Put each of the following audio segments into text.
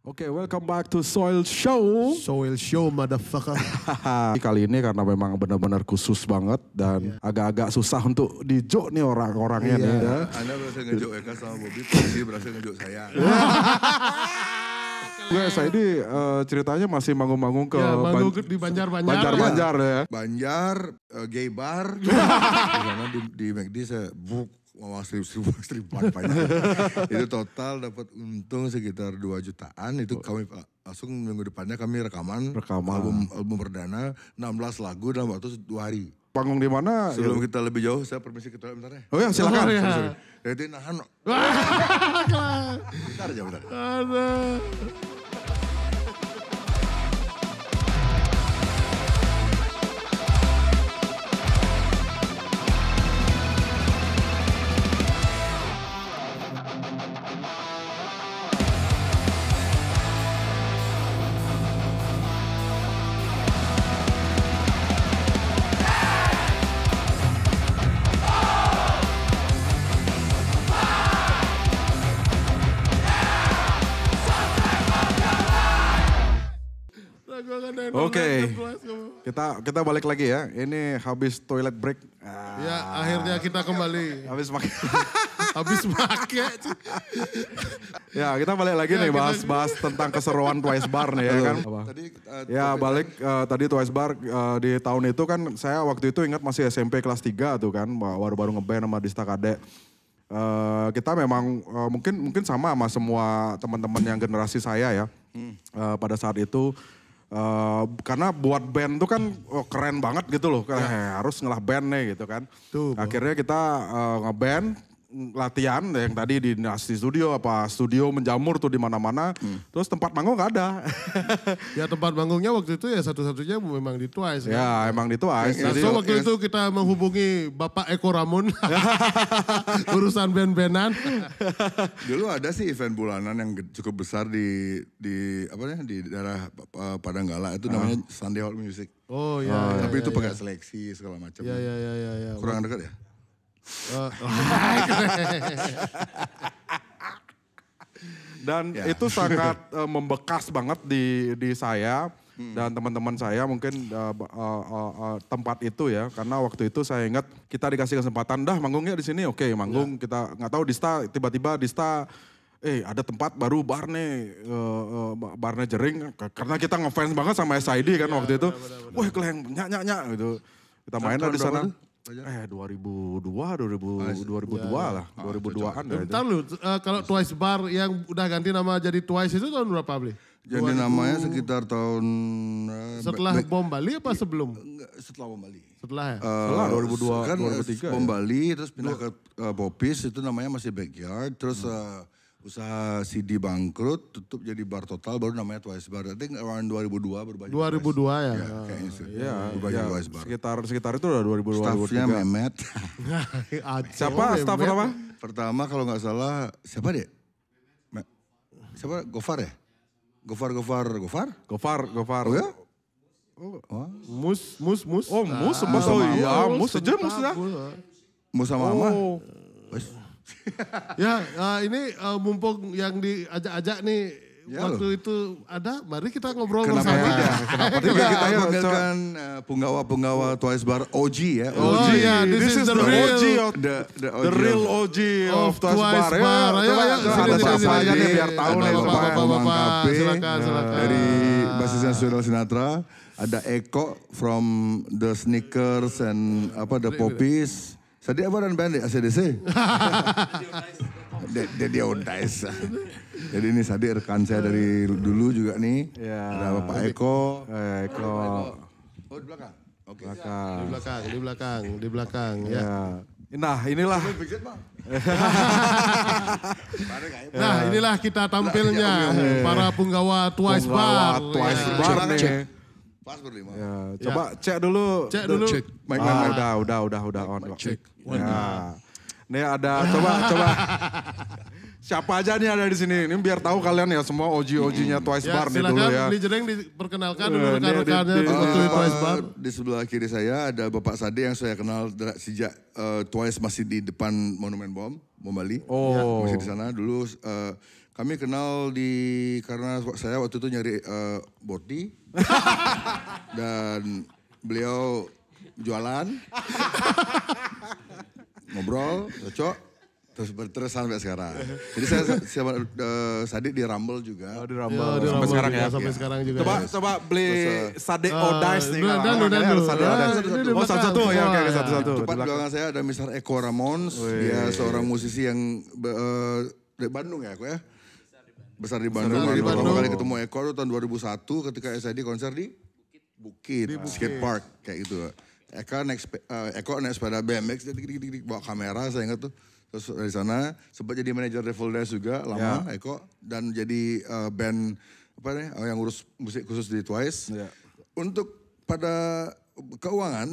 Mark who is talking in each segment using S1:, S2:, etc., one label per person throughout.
S1: Oke, welcome back to Soil Show.
S2: Soil Show, motherfucker.
S1: Kali ini karena memang benar-benar khusus banget dan agak-agak susah untuk dijuk nih orang-orangnya nih. Ya.
S3: Anda berhasil ngejuk Eka sama Bobby, Polisi berhasil ngejuk saya.
S1: Saya ini ceritanya masih manggung-manggung ke
S2: di Banjar-Banjar.
S1: Banjar-Banjar ya.
S3: Banjar, gay bar. Di sana di McD saya buk. Wah, seribuan banyak. Itu total dapat untung sekitar 2 jutaan. Itu kami langsung minggu depannya kami rekaman. Album perdana 16 lagu dalam waktu 2 hari.
S1: Panggung di mana?
S3: Sebelum kita lebih jauh, saya permisi ke toilet bentar ya.
S1: Oh ya, silakan.
S3: Sorry. Jadi nahan. Bentar aja, bentar.
S1: Oke, kita balik lagi ya. Ini habis toilet break.
S2: Ya, akhirnya kita kembali.
S1: Habis makan.
S2: Habis pakai.
S1: Ya, kita balik lagi nih bahas tentang keseruan Twice Bar nih ya kan. Ya balik tadi Twice Bar di tahun itu kan saya waktu itu ingat masih SMP kelas 3 tuh kan. Baru-baru ngeband sama Dista Kadek. Kita memang mungkin sama semua teman-teman yang generasi saya ya. Pada saat itu. Karena buat band tuh kan keren banget gitu loh. Harus ngelah band nih gitu kan. Akhirnya kita ngeband. Latihan yang tadi di Nasti Studio studio menjamur tuh di mana-mana. Terus tempat manggung gak ada.
S2: Ya tempat manggungnya waktu itu ya satu-satunya memang di Twice.
S1: Ya emang di Twice.
S2: Jadi waktu itu kita menghubungi Bapak Eko Ramon. Urusan band-bandan.
S3: Dulu ada sih event bulanan yang cukup besar di daerah Padanggala itu namanya Sunday Hall Music.
S2: Oh iya.
S3: Tapi itu pakai seleksi segala macam.
S2: Iya.
S3: Kurang dekat ya?
S1: Dan itu sangat membekas banget di saya dan teman-teman saya mungkin tempat itu ya. Karena waktu itu saya ingat kita dikasih kesempatan dah manggungnya di sini. Oke, manggung kita nggak tahu tiba-tiba Dista ada tempat baru bar nih, barnya Jering. Karena kita ngefans banget sama SID kan waktu itu. Wah keleng nyak gitu. Kita main di sana. 2002 lah, 2002-an ya.
S2: Bentar lu, kalau Twice Bar yang udah ganti nama jadi Twice itu tahun berapa, Bli?
S3: Jadi namanya sekitar tahun...
S2: Setelah Bom Bali apa sebelum?
S3: Setelah Bom Bali.
S2: Setelah ya?
S1: Setelah 2002,
S3: kan
S1: 2003
S3: Bom Bali, terus pindah ke Popis, itu namanya masih Backyard. Terus usaha CD bangkrut, tutup jadi bar total, baru namanya Twice Bar. I think around 2002 berubah.
S2: 2002 ya?
S3: Ya kayaknya sih.
S1: Iya,
S3: berubah jadi Twice Bar.
S1: Sekitar itu udah 2002, 2003.
S3: Staffnya Mehmet.
S1: Siapa staff pertama?
S3: Pertama kalau nggak salah, siapa deh? Siapa? Gofar ya? Gofar.
S1: Gofar.
S3: Oh ya?
S2: Mus.
S1: Oh, Mus iya, Mus aja Mus ya.
S3: Mus sama Mama.
S2: Ya, ini mumpung yang diajak-ajak nih
S3: Ya
S2: waktu itu ada, mari kita ngobrol
S3: Kenapa
S2: bersama.
S3: Kenapa tidak kita panggilkan penggawa Twice Bar OG ya.
S2: Oh iya, this is the
S1: real OG of Twice Bar.
S2: Coba
S1: ada siapa aja nih biar tahu nih
S2: Bapak. Silakan.
S3: Dari basis nasional Sinatra. Ada Eko from the Sneakers and the Poppies. Sadi apa dan band ACDC? Dia Untais. Jadi ini Sadi rekan saya dari dulu juga nih.
S1: Ya.
S3: Ada Bapak Eko.
S1: Oh
S3: di belakang? Oke.
S2: Di belakang. Ya.
S1: Nah inilah.
S2: Nah inilah kita tampilnya para penggawa Twice Bar.
S1: Twice Bar nih.
S3: Pas berlima.
S1: Ya, coba cek dulu.
S3: Cek.
S1: Udah on. Cek. Ya. Nih ada coba. Siapa aja nih ada di sini? Ini biar tahu kalian ya semua OG-OG-nya Twice Bar nih dulu ya.
S2: Silakan Bli Jering diperkenalkan dulu rekan-rekannya waktu Twice Bar.
S3: Di sebelah kiri saya ada Bapak Sade yang saya kenal sejak Twice masih di depan Monumen Bom Bali.
S1: Oh.
S3: Masih di sana dulu. Kami kenal karena saya waktu itu nyari boti dan beliau jualan, ngobrol, cocok. Terus sampai sekarang. Jadi saya sama Sadik di Rumble juga.
S1: Di Rumble. Sampai sekarang ya.
S2: Sampai sekarang juga.
S1: Coba beli Sadik Odice nih.
S2: Satu.
S1: Oh satu-satu ya, oke satu-satu.
S3: Tepat belakang saya ada Mr. Eko Ramons. Dia seorang musisi yang dari Bandung ya, aku ya. Besar di Bandung. Pertama kali ketemu Eko itu tahun 2001 ketika SID konser di Bukit, skate park kayak gitu. Eko naik sepeda BMX, bawa kamera, saya ingat tuh. Terus dari sana sempat jadi manajer Devil Dance juga lama Eko dan jadi band yang ngurus musik khusus di Twice. Untuk pada keuangan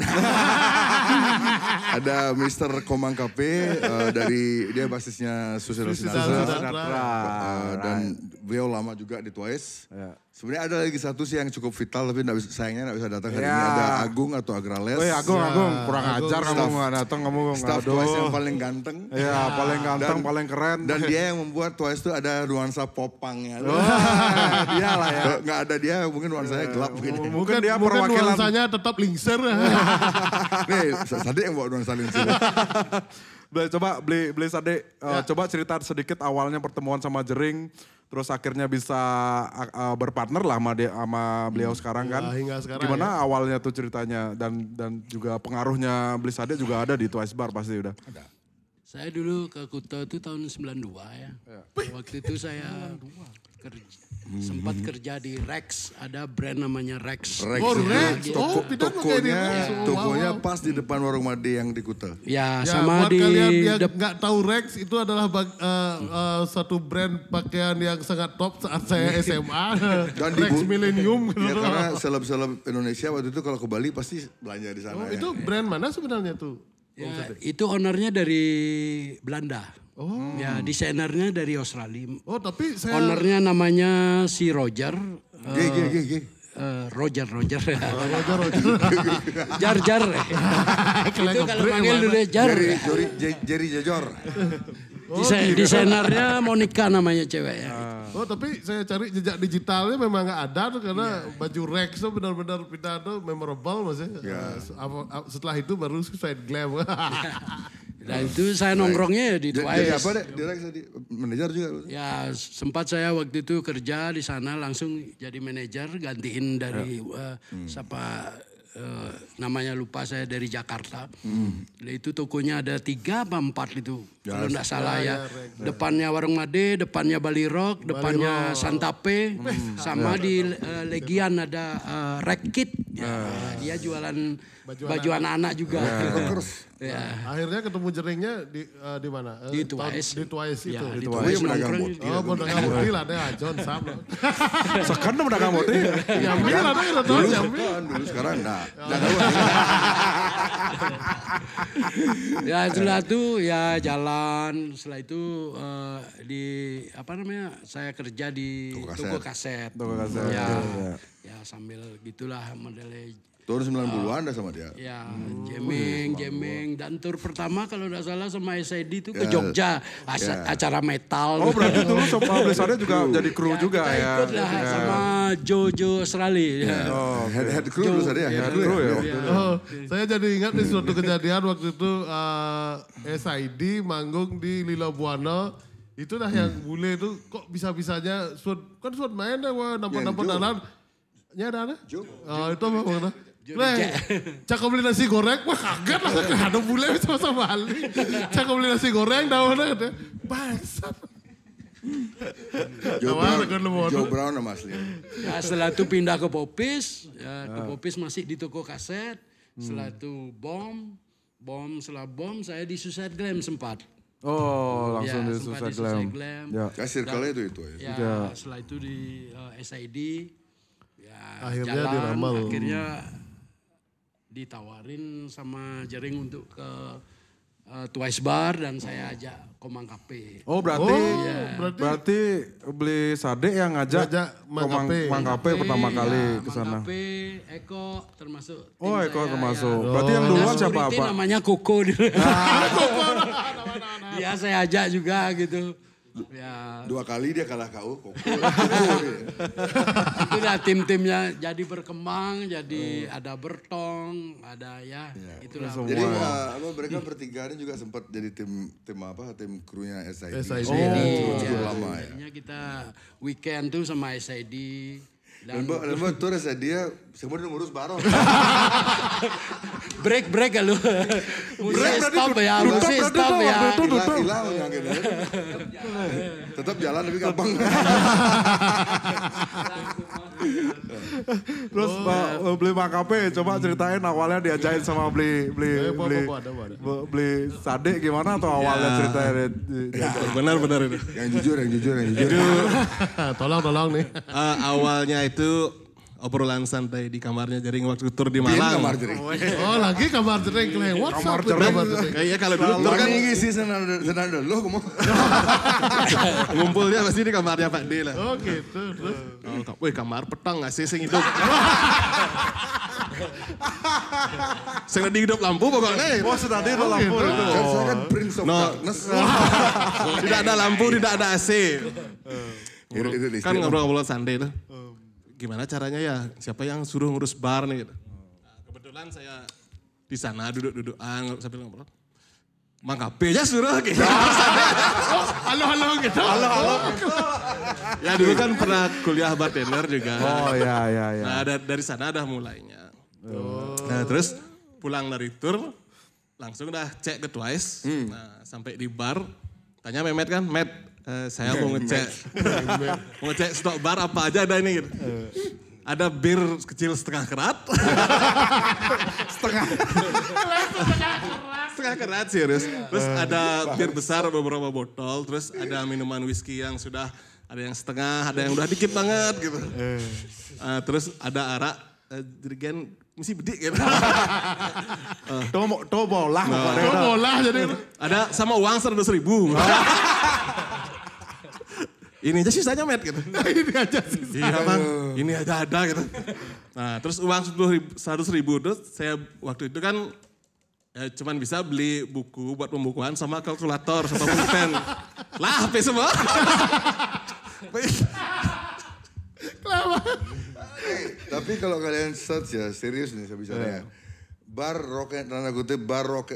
S3: ada Mr. Komang Kape dari dia basisnya Susilo Sinatra dan beliau lama juga di Twice. Sebenarnya ada lagi satu sih yang cukup vital tapi sayangnya nggak bisa datang hari ini, ada Agung atau Agrales.
S1: Agung kurang ajar kamu nggak datang, kamu nggak.
S3: Staff Twice yang paling ganteng.
S1: Iya paling ganteng, paling keren.
S3: Dan dia yang membuat Twice itu ada nuansa popangnya.
S1: Dia lah ya.
S3: Nggak ada dia mungkin nuansanya gelap begini.
S2: Mungkin dia perwakilan. Nuansanya tetap lingser.
S3: Nih Sadik yang bawa nuansa lingser.
S1: Coba beli Sadik, coba cerita sedikit awalnya pertemuan sama Jering. Terus akhirnya bisa berpartner lah sama beliau sekarang kan. Gimana awalnya tuh ceritanya dan juga pengaruhnya beli Sadik juga ada di Twice Bar pasti udah.
S4: Ada. Saya dulu ke Kuta itu tahun 92 ya. Waktu itu saya sempat kerja di Rex, ada brand namanya Rex.
S2: Rex.
S3: Tokonya pas di depan warung Made yang di Kuta.
S4: Ya sama
S2: buat
S4: di
S2: kalian yang nggak tahu Rex itu adalah satu brand pakaian yang sangat top saat saya SMA.
S3: Dan
S2: Rex Millennium.
S3: Ya, karena seleb-seleb Indonesia waktu itu kalau ke Bali pasti belanja di sana.
S2: Itu brand mana sebenarnya tuh?
S4: Ya, itu ownernya dari Belanda. Ya, desainernya dari Australia.
S2: Tapi saya...
S4: Ownernya namanya si Roger. Roger. Jar. Itu kalau panggil dulu Jar.
S3: Jerry Jajor.
S4: Desainernya Monica namanya cewek ya.
S2: Tapi saya cari jejak digitalnya memang nggak ada tuh karena baju Rex tuh benar-benar pindah tuh memorable maksudnya. Setelah itu baru Suicide Glam.
S4: Nah itu saya nongkrongnya ya di Twice.
S3: Jadi apa deh? Direct jadi manajer juga?
S4: Ya sempat saya waktu itu kerja di sana langsung jadi manajer gantiin dari namanya lupa saya dari Jakarta. Itu tokonya ada 3 apa 4 itu kalau enggak salah ya. Depannya Warung Made, depannya Bali Rock, depannya Santape, sama di Legian ada Rekit. Dia jualan baju anak-anak juga.
S2: Ya. Akhirnya ketemu Jeringnya di mana?
S4: Di Twice.
S2: Di Twice itu.
S4: Ya, di Twice nongkrong.
S2: Pedagang boti lah deh, John Sam.
S1: Sekarang pedagang boti.
S2: Jambi lah deh,
S3: dulu sekarang enggak.
S4: Ya setelah itu ya jalan, setelah itu saya kerja di toko kaset. Ya sambil gitulah modelnya.
S3: Tahun 90-an dah sama dia.
S4: Ya, jamming. Dan tur pertama kalau tidak salah sama SID itu ke Jogja. Acara metal.
S1: Oh berarti dulu sama Blizzardnya juga jadi kru juga ya.
S4: Ikut lah sama Jojo Australia.
S3: Head crew dulu saya ya.
S2: Saya jadi ingat nih suatu kejadian waktu itu SID manggung di Lila Buana. Itulah yang bule itu kok bisa-bisanya suat main deh nampak dalam. Ya ada? Itu apa mana? Cakap beli nasi goreng, wah kaget lah. Ada bule bisa sama Bali. Cakap beli nasi goreng, dah mana? Bangsat.
S3: Joe Brown nama asli.
S4: Ya, setelah itu pindah ke Popis. Ya, ke Popis masih di toko kaset. Setelah itu setelah bom saya di Suicide Glam sempat.
S1: Oh langsung di Suicide Glam.
S3: Circle itu
S4: ya. Setelah itu di SID. Ya,
S2: akhirnya diramal.
S4: Akhirnya ditawarin sama Jering untuk ke Twice Bar dan saya ajak Komang Kape.
S1: Oh berarti beli Sadik yang ngajak Komang Kape pertama kali ke sana.
S4: Komang Kape, Eko termasuk.
S1: Oh Eko termasuk. Berarti yang duluan siapa apa?
S4: Namanya Koko. Ya saya ajak juga gitu. Ya.
S3: 2 kali dia kalah KU.
S4: Itu dah tim-timnya jadi berkembang, jadi ada Bertong, ada ya, itulah.
S3: Jadi mereka bertiga ini juga sempat jadi tim krunya SID. Cukup lama ya.
S4: Akhirnya kita weekend tuh sama SID.
S3: Dan tuh dia semua ngurus bareng.
S4: break kalau musik stop ya, musik stop ya.
S3: Hilang yang gitu. Tetap jalan tapi gampang.
S1: Terus beli makape, coba ceritain awalnya diajain sama beli sade gimana atau awalnya ceritain?
S5: Benar itu.
S3: Yang jujur.
S2: Tolong nih.
S5: Awalnya itu obrolan santai di kamarnya Jering waktu tur di Malang.
S3: Kamar Jering.
S2: Oh lagi kamar Jering kelewat.
S1: Kamar Jering.
S5: Kayaknya kalau dulu tur kan
S3: sih senang dulu kamu.
S5: ngumpulnya pasti di kamarnya Pak D lah.
S2: Oh gitu.
S5: Wih kamar petang gak sih sing hidup. Sing di hidup lampu pokoknya.
S1: Oh tadi ada lampu itu.
S3: Saya kan Prince of Darkness.
S5: Tidak ada lampu, tidak ada AC. Kan ngobrol-ngobrol santai tuh. Gimana caranya ya, siapa yang suruh ngurus bar nih gitu. Nah, kebetulan saya di sana duduk-dudukan sambil ngobrol. Mang Kape aja suruh gitu.
S2: Halo gitu.
S1: Halo.
S5: Ya dulu kan pernah kuliah bartender juga.
S1: Oh iya.
S5: Nah dari sana dah mulainya. Nah terus pulang dari tur, langsung dah cek ke Twice. Nah sampai di bar, tanya Mehmet kan, saya mau ngecek stok bar apa aja ada ini gitu. Ada bir kecil setengah kerat. setengah kerat serius. Terus ada bir besar beberapa botol. Terus ada minuman whisky yang sudah ada yang setengah, ada yang udah dikit banget gitu. Terus ada arak jerigen mesti bedik gitu.
S1: Tuh bolah.
S2: Jadi.
S5: Ada sama uang 100.000. Ini aja sisanya Met gitu.
S2: Ini aja sih.
S5: Iya bang, ini aja ada gitu. Nah terus uang 100.000 itu saya waktu itu kan cuman bisa beli buku buat pembukuan sama kalkulator sama pulpen. Lah HP semua.
S3: Tapi kalau kalian search ya, serius nih saya bicara ya. Bar rock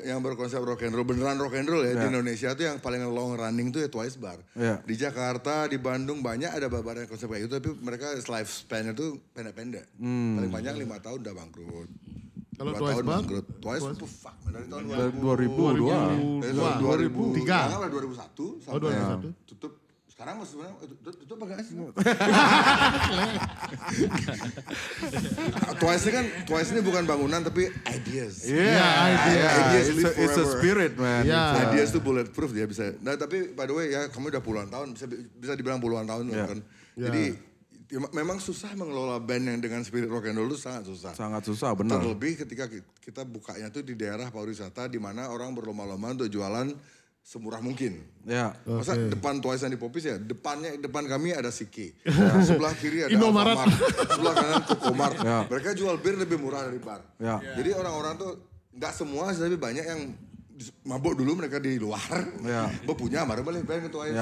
S3: yang berkonsep rock and roll, beneran rock and roll ya di Indonesia tuh yang paling long running tuh ya Twice Bar. Di Jakarta, di Bandung banyak ada bar yang konsep kayak gitu tapi mereka lifespan itu pendek-pendek. Paling banyak 5 tahun udah bangkrut.
S2: Kalau Twice Bar?
S3: Twice itu fuck. Dari tahun
S1: 2002.
S3: 2003. 2001 sampai
S2: 2001.
S3: tutup. Sekarang mas sebenarnya tutup apa enggak sih? Twice ini bukan bangunan tapi ideas.
S1: Ideas it's a spirit man.
S3: Ideas itu bulletproof dia bisa. Nah tapi by the way ya kamu udah puluhan tahun bisa dibilang puluhan tahun kan. Jadi memang susah mengelola band yang dengan spirit rock and roll itu sangat susah.
S1: Sangat susah benar.
S3: Terlebih ketika kita bukanya tuh di daerah pariwisata di mana orang berlomba-lomba untuk jualan semurah mungkin. Masa depan Twice yang di Popis ya, depan kami ada Siki. Sebelah kiri ada Alfamart. Sebelah kanan Kokomart. Mereka jual bir lebih murah dari bar. Jadi orang-orang tuh nggak semua tapi banyak yang mabuk dulu mereka di luar. Punya mari balik band ke Twice.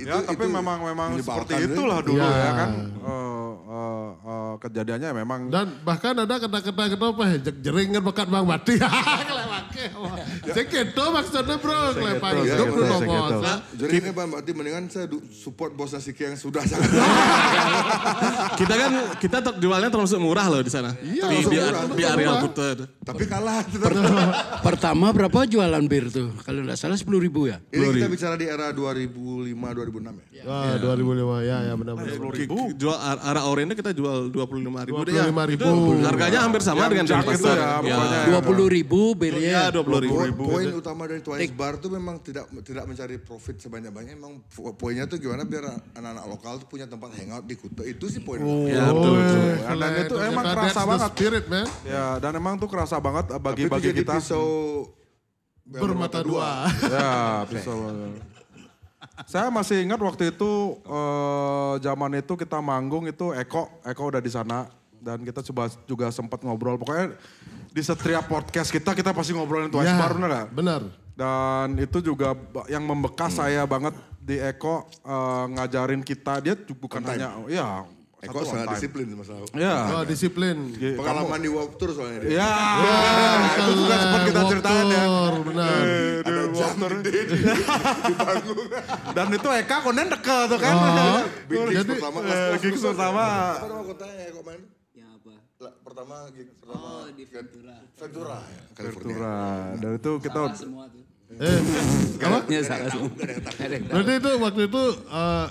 S1: Tapi memang seperti itulah dulu ya kan. Kejadiannya memang.
S2: Dan bahkan ada kata-kata apa ya, Jering kan bekat Bang Mati. Segitu maksudnya bro, kelepak hidup bro bos.
S3: Jadi ini Bang Mati mendingan saya support bosnya Siki yang sudah sangat.
S5: kita jualnya termasuk murah loh di sana. Di area Kuta.
S3: Tapi kalah.
S4: Pertama berapa jualan bir tuh? Kalau nggak salah 10.000 ya?
S3: Ini kita bicara di era 2005-2006 ya?
S2: 2005 ya benar-benar.
S1: 10.000.
S5: Jual arah oranye kita jual 25.000 deh ya.
S2: 25.000.
S5: Harganya hampir sama dengan
S1: Jakarta ya.
S4: 20.000 birnya.
S5: 20.000.
S3: Poin utama dari Twice Bar tuh memang tidak mencari profit sebanyak-banyaknya. Memang poinnya tuh gimana biar anak-anak lokal tuh punya tempat hangout di Kuta. Itu sih poin.
S5: Ya betul.
S1: Dan itu emang kerasa banget.
S2: Spirit man.
S1: Ya dan emang tuh kerasa banget bagi kita.
S3: Pisau
S2: bermata dua.
S1: Ya pisau. Saya masih ingat waktu itu zaman itu kita manggung itu Eko udah di sana dan kita coba juga sempat ngobrol. Pokoknya di setiap podcast kita pasti ngobrolin Twice Bar, bener gak?
S2: Benar.
S1: Dan itu juga yang membekas saya banget di Eko ngajarin kita, dia bukan hanya, ya
S3: Eko sangat disiplin masalah.
S1: Ya.
S2: Oh, disiplin.
S3: Pengalaman di Warped Tour soalnya dia.
S1: Ya, itu juga sempat kita ceritain ya.
S2: Benar.
S3: Ada jam gede di panggung.
S1: Dan itu Eka konen deket tuh kan.
S3: Big gigs pertama kelas.
S1: Gigs pertama.
S3: Apa nama kotanya Eko main?
S6: Ya apa?
S3: Pertama gig
S6: Oh di Ventura.
S3: Ventura ya, California.
S1: Ventura. Dan itu kita
S6: Salah semua tuh.
S2: Apa?
S6: Ya salah semua.
S2: Berarti itu waktu itu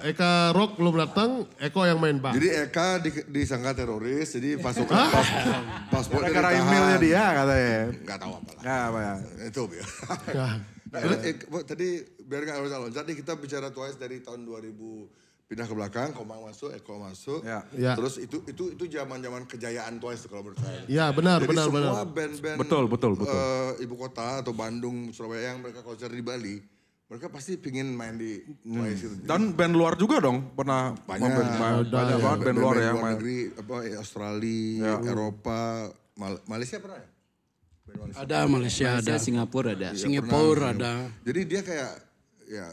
S2: Eka Rock belum datang, Eko yang main bang.
S3: Jadi Eka disangka teroris, jadi paspor
S1: gara-gara emailnya dia katanya.
S3: Nggak tahu apa lah.
S1: Nggak apa ya.
S3: Itu ya. Nah, tadi biar nggak usah loncat nih, kita bicara Twice dari tahun 2000 pindah ke belakang, Komang masuk, Eko masuk.
S2: Ya.
S3: Terus itu zaman-zaman kejayaan Twice kalau menurut saya.
S2: Ya benar,
S3: Jadi
S2: benar.
S3: semua band-band
S1: Betul.
S3: ibu kota atau Bandung, Surabaya yang mereka konser di Bali, mereka pasti pingin main di Twice itu.
S1: Dan band luar juga dong pernah
S3: Banyak
S1: banget band luar yang main.
S3: negeri, Australia, Eropa, Malaysia pernah ya?
S4: Ada Malaysia, ada
S6: Singapura ada.
S4: Singapura ada.
S3: Jadi dia kayak ya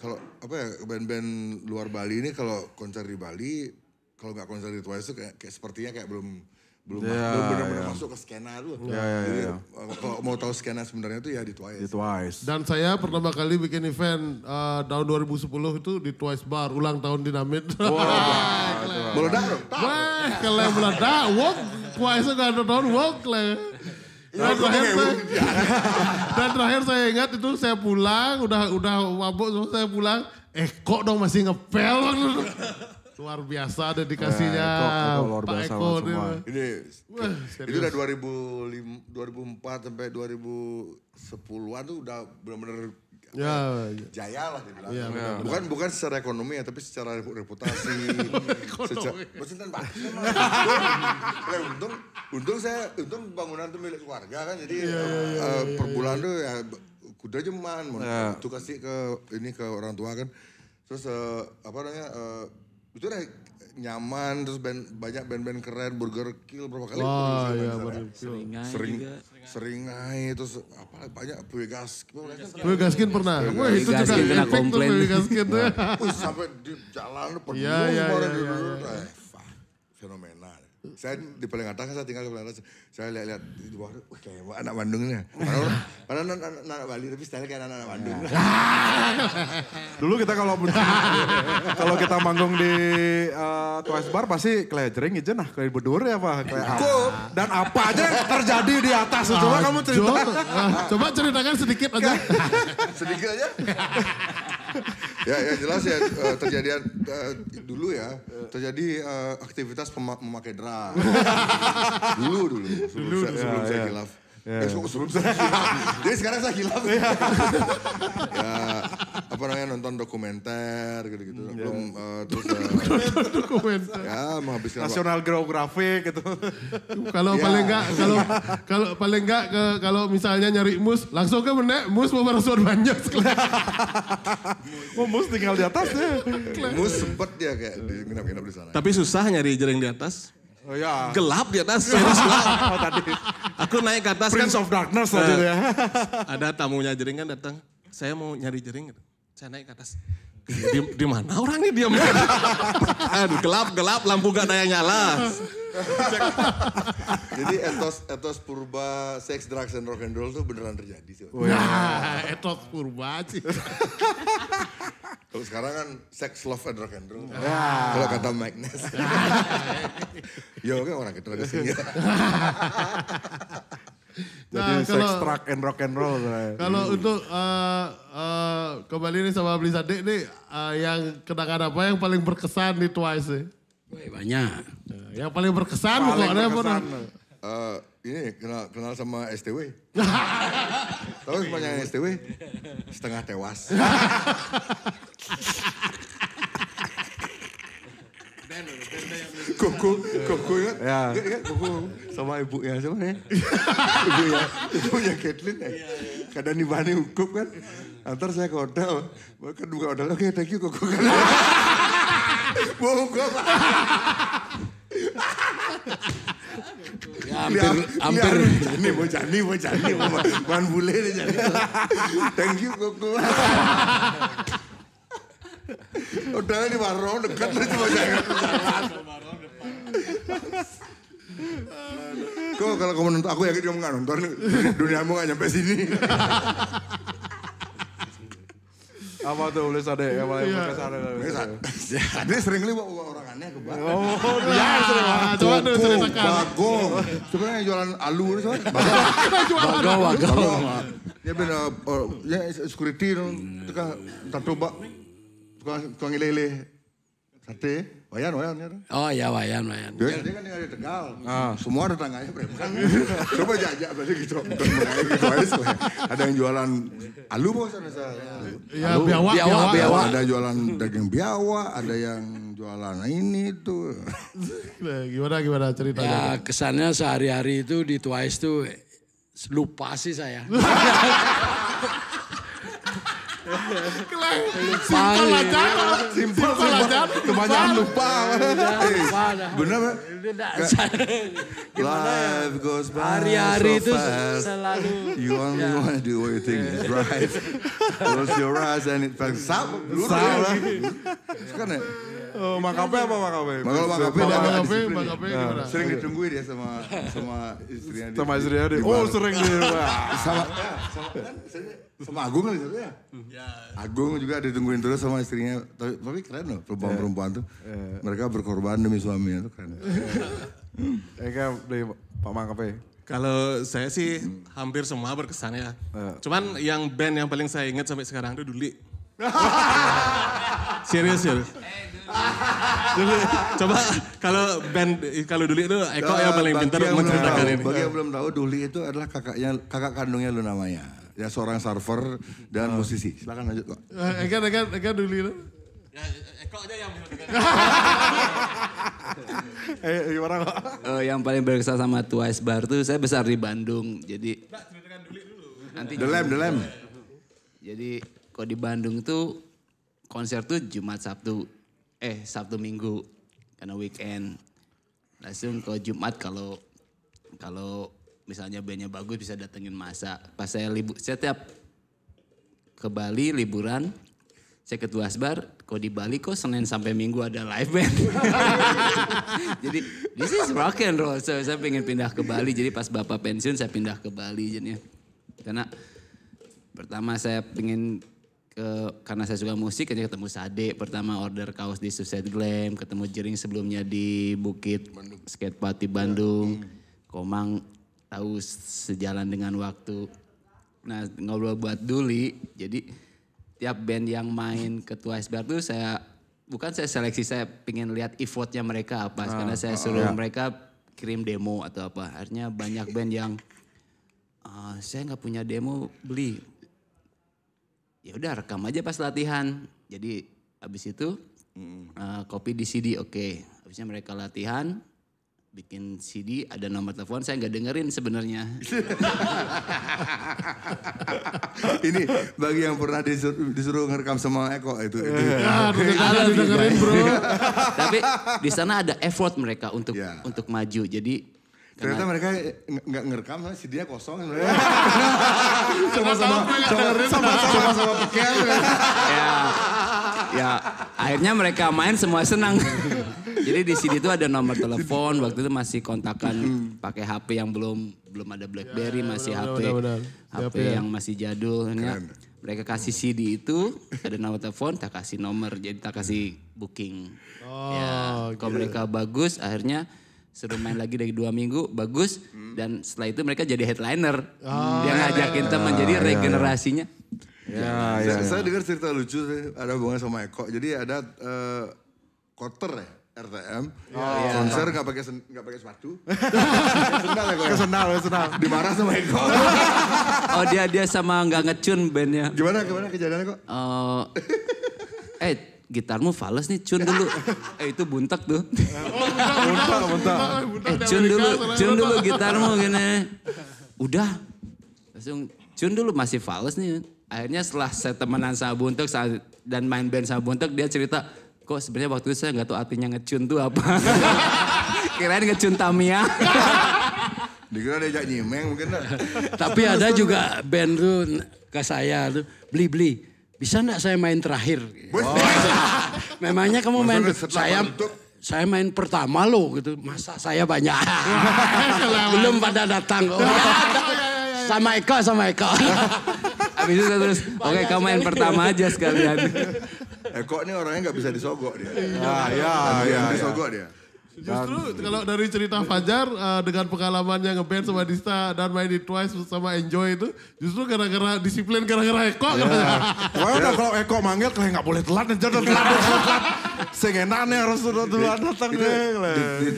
S3: kalau apa ya band-band luar Bali ini kalau konser di Bali, kalau nggak konser di Twice itu kayak sepertinya kayak belum benar-benar masuk ke skena tuh. Jadi kalau mau tahu skena sebenarnya itu ya di Twice.
S1: Di Twice.
S2: Dan saya pertama kali bikin event tahun 2010 itu di Twice Bar, ulang tahun Dinamit.
S3: Meledak dong.
S2: Wah, kalau meledak, wok, Twice nggak ada tahun, wok lah. Dan terakhir saya ingat itu saya pulang, udah mabuk semua saya pulang, kok dong masih ngepel waktu itu. Luar biasa dedikasinya
S1: Eko luar
S2: Pak
S1: biasa
S2: Eko.
S1: semua.
S3: Itu udah 2004 sampai 2010-an tuh udah benar-benar jaya lah dibilang. Bukan secara ekonomi ya, tapi secara reputasi. Maksudnya untung bangunan tuh milik keluarga kan, jadi per bulan tuh ya kuda jeman, itu kasih ke orang tua kan. Terus itu udah nyaman, terus banyak band-band keren, Burger Kill berapa kali.
S2: Wah iya
S3: Seringai, terus apa banyak
S2: Gue gaskin pernah. Wah itu juga
S6: Gaskin kena
S2: efek tuh
S6: komplain.
S2: Gue gaskin tuh.
S3: sampai di jalan penuh fenomenal. Saya di paling atas, saya tinggal di paling atas. Saya lihat di bawah, kayak anak Bandung nih. Padahal anak Bali, tapi style kayak anak Bandung.
S1: Dulu kita kalau kita manggung di Twice Bar pasti kelejering aja kayak bedur ya Pak. Dan apa aja yang terjadi di atas. Coba kamu cerita.
S2: Coba ceritakan sedikit aja.
S3: Sedikit aja. Ya jelas ya terjadi dulu ya. Terjadi aktivitas memakai drum. Dulu sebelum saya hilaf. Sebelum saya hilaf. Jadi sekarang saya hilaf. Ya apa namanya nonton dokumenter gitu-gitu. Belum terus
S2: Dokumenter.
S3: ya menghabiskan
S1: National Geographic gitu.
S2: Kalau paling enggak kalau misalnya nyari mus langsung ke mana mus mau bareng Banjos.
S1: Mus tinggal di atas ya.
S3: Mus sempet dia kayak nginap-nginap di sana.
S5: Tapi susah nyari jering di atas.
S1: Oh ya.
S5: Gelap di atas, serius gelap.
S1: Tadi.
S5: Aku naik ke atas
S1: Prince
S5: kan.
S1: of Darkness tadi ya.
S5: Ada tamunya jering kan datang. Saya mau nyari jering gitu. Saya naik ke atas. Di mana orang ini diam? Aduh, gelap, lampu gak ada yang nyala.
S3: Jadi etos purba seks, drugs, and rock and roll tuh beneran terjadi sih.
S2: Nah, etos purba sih.
S3: Kalau sekarang kan sex, love, and rock and roll. Kalau kata Magnus. Yo kan orang kita lagi sini.
S1: Jadi sex, drug, and rock and roll.
S2: Kalau untuk kembali nih sama Beli Sadik nih, yang kenangan apa yang paling berkesan di Twice nih?
S4: Banyak.
S2: Yang paling berkesan pokoknya apa?
S3: Ini kenal sama STW. Tahu semuanya STW? Setengah tewas. Koko ingat? Ingat Koko sama ibunya siapa nih? Ibunya Caitlyn ya. Kadang di Bani hukum kan. Antar saya ke hotel. Bahkan buka hotel, oke thank you Koko. Mau hukum.
S4: Ya, hampir.
S3: Mau jani. Man bule nih jani. Thank you Koko. Hotelnya di Barong dekat lu cuma jalan. Kok kalau kamu nonton, aku yakin kamu nggak nonton, duniamu nggak nyampe sini.
S1: Apa tuh tulis ade yang paling berkesan?
S3: Dia sering li bawa orang aneh ke bar.
S1: Oh,
S2: Ya, coba tuh ceritakan.
S3: Bagong. Sebenarnya yang jualan alu itu kan.
S4: Bagong.
S3: Dia benar, ya security itu kan coba tukang lele sate. Wayan ya.
S4: Oh ya Wayan.
S3: Dia kan tinggal di Tegal. Semua tetangganya preman. Coba jajak berarti gitu. Ada yang jualan alu bos ada saya.
S2: Ya, biawak.
S3: Ada jualan daging biawak, ada yang jualan ini tuh.
S2: Gimana ceritanya?
S4: Ya kesannya sehari-hari itu di Twice tuh lupa sih saya.
S2: Simpel aja.
S1: kebanyakan lupa.
S3: Bener Pak?
S4: Gimana ya?
S3: Life goes by
S4: Hari-hari
S3: so
S4: itu
S3: fast.
S4: selalu.
S3: You only want to do what you think is right. Close your eyes and it feels salah. Kan ya?
S1: Makape apa makape?
S3: Kalau Makape
S2: gimana?
S3: sering ditungguin dia sama istrinya.
S1: Sama istrinya dia. Oh sering dia.
S3: Sama Agung kan itu ya? Agung juga ditungguin terus sama istrinya. Tapi keren loh perempuan tuh. Mereka berkorban demi suaminya tuh keren.
S1: Kayak dari Pak Makape.
S5: Kalau saya sih hampir semua berkesan ya. Cuman yang band yang paling saya ingat sampai sekarang itu Duli. Serius. Coba kalau Duli itu Eko yang paling pintar menceritakan ini.
S3: Bagi yang belum tahu, Duli itu adalah kakak kandungnya Luna Maya. Ya seorang server dan musisi. Silakan lanjut kok.
S2: Eka Duli itu.
S5: Ya, Eko aja yang
S1: Gimana kok?
S6: Yang paling berkesan sama Twice Bar tuh saya besar di Bandung. Jadi
S5: ceritakan Duli dulu.
S6: nanti
S3: The Lamb.
S6: Jadi kalau di Bandung tuh konser tuh Sabtu Minggu karena weekend. Langsung ke Jumat kalau misalnya bandnya bagus bisa datengin masa. Pas saya tiap ke Bali liburan, saya ke Twice Bar. Kalau di Bali kok Senin sampai Minggu ada live band. Jadi this is rock and roll. So, saya pengen pindah ke Bali. Jadi pas bapak pensiun saya pindah ke Bali jadinya. Karena pertama saya pengen karena saya suka musik, aja ketemu Sade. Pertama order kaos di Suicide Glam, ketemu Jering sebelumnya di Bukit Skatepark di Bandung. Komang tahu sejalan dengan waktu. Nah ngobrol buat Duli, jadi tiap band yang main ke Twice Bar tuh saya seleksi, saya pengen lihat effortnya mereka apa. Karena saya suruh mereka kirim demo atau apa. Akhirnya banyak band yang saya nggak punya demo, beli. Ya udah rekam aja pas latihan. Jadi habis itu copy di CD, oke. Habisnya mereka latihan, bikin CD, ada nomor telepon, saya nggak dengerin sebenarnya.
S3: Ini bagi yang pernah disuruh ngerekam sama Eko itu.
S2: Ada dengerin bro.
S6: Tapi di sana ada effort mereka untuk maju. Jadi
S3: ternyata mereka nggak ngerekam, CD-nya kosong. Sama-sama pekel.
S6: Ya akhirnya mereka main semua senang. Jadi di CD itu ada nomor telepon, waktu itu masih kontakan pakai HP yang belum ada BlackBerry, masih HP yang masih jadul. Mereka kasih CD itu, ada nomor telepon, tak kasih nomor, jadi tak kasih booking. Kalau mereka bagus, akhirnya suruh main lagi dari 2 minggu, bagus. Dan setelah itu mereka jadi headliner. Dia ngajakin teman, jadi regenerasinya.
S3: Saya dengar cerita lucu, ada hubungan sama Eko. Jadi ada quarter ya, RTM. Konser nggak pakai sepatu. Sendal. Dimarah sama Eko.
S6: Oh dia sama nggak ngecun bandnya.
S3: Gimana kejadiannya kok?
S6: Gitarmu fals nih, cun dulu. Itu buntak tuh.
S1: Buntak.
S6: Cun dulu gitarmu gini. Udah, langsung cun dulu masih fals nih. Akhirnya setelah saya temenan sama Buntek dan main band sama Buntek, dia cerita, kok sebenarnya waktu itu saya nggak tahu artinya ngecun tuh apa. Kirain ngecun Tamiya.
S3: Dikira diajak nyimeng mungkin.
S4: Tapi ada juga band tuh ke saya tuh, beli. Bisa enggak saya main terakhir? Memangnya kamu main,
S3: Maksudnya setelah tutup,
S4: saya main pertama loh gitu. Masa saya banyak. Belum pada datang. Oh, sama Eko.
S6: Habis itu terus, oke kamu main pertama aja sekalian.
S3: Eko ini orangnya nggak bisa disogok dia.
S1: Ya.
S3: Disogok dia.
S2: Justru kalau dari cerita Fajar dengan pengalamannya ngeband sama Dista dan main di Twice sama Enjoy itu justru gara-gara disiplin gara-gara Eko.
S1: Wah, kalau Eko manggil kayak nggak boleh telat telat. Sengenannya harus duluan datang deh.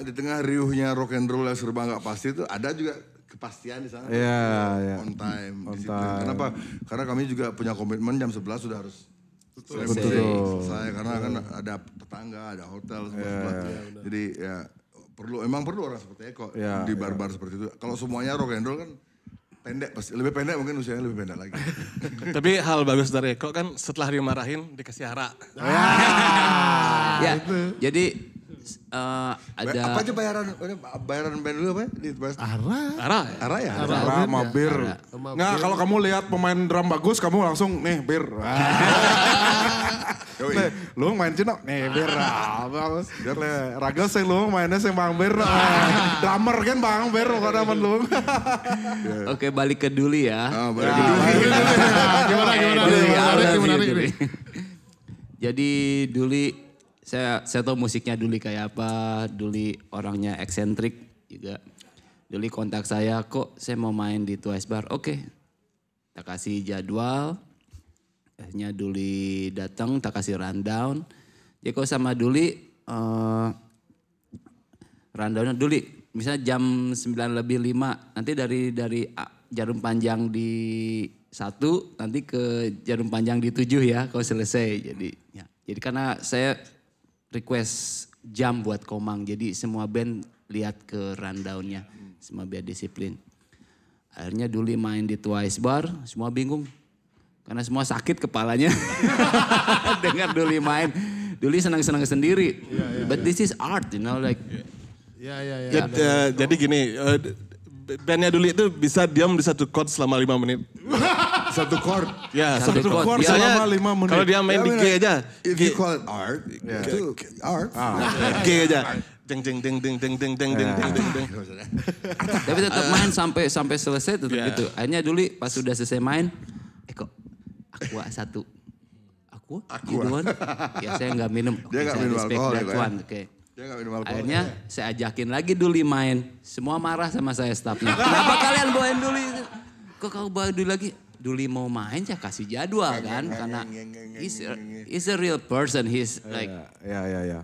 S3: Di tengah riuhnya rock and roll yang serba nggak pasti itu ada juga kepastian di sana.
S1: Iya.
S3: On time.
S1: On
S3: Disiplin.
S1: time.
S3: Kenapa? Karena kami juga punya komitmen jam 11 sudah harus
S6: Selesai.
S3: karena kan ada tetangga, ada hotel semua. Jadi ya perlu orang seperti Eko di bar-bar seperti itu. Kalau semuanya rock and roll kan pendek, pasti lebih pendek mungkin usianya lebih pendek lagi.
S5: Tapi hal bagus dari Eko kan setelah dimarahin dikasih hara.
S6: Ya, jadi ada
S3: Apa aja bayaran band dulu apa?
S5: Hara ya?
S3: Ara ya?
S1: Ara sama bir. Nggak, kalau kamu lihat pemain drum bagus, kamu langsung nih bir. Nih, lu main Cina, nih bir. Bagus. Raga sih lu mainnya sih Bang Bir. Drummer kan Bang Bir, bukan temen lu.
S6: Oke, balik ke Duli ya.
S2: Gimana?
S6: Duli. Jadi Duli, saya tahu musiknya Duli kayak apa. Duli orangnya eksentrik juga. Duli kontak saya, kok saya mau main di Twice Bar. Oke, tak kasih jadwal. Akhirnya Duli datang, tak kasih rundown. Jadi kok sama Duli, rundownnya Duli, misalnya jam 9:05, nanti dari jarum panjang di 1, nanti ke jarum panjang di 7 ya, kalau selesai. Jadi karena saya request jam buat Komang, jadi semua band lihat ke rundownnya, semua biar disiplin. Akhirnya Duli main di Twice Bar, semua bingung. Karena semua sakit kepalanya dengar Duli main. Duli senang-senang sendiri. But this is art, you know, like.
S5: Jadi gini, bandnya Duli itu bisa diam di satu chord selama 5 menit.
S3: Satu chord.
S5: Ya,
S6: Satu
S5: satu
S6: chord.
S5: chord.
S1: Selama
S5: Misalnya
S1: 5 menit.
S5: kalau dia main di G aja.
S3: If you call it art, itu art.
S5: G aja. Deng.
S6: Tapi tetap main sampai selesai tetap gitu. Akhirnya Duli pas sudah selesai main, kok Aqua 1. Aqua? Ya saya nggak minum.
S3: Dia nggak minum alkohol ya, Pak, ya?
S6: Oke.
S3: Dia nggak minum alkohol.
S6: Akhirnya saya ajakin lagi Duli main. Semua marah sama saya staffnya. Kenapa kalian bawain Duli? Kok kau bawa Duli lagi? Duli mau main ya kasih jadwal kan. Karena he's a real person. He's like.
S1: Ya.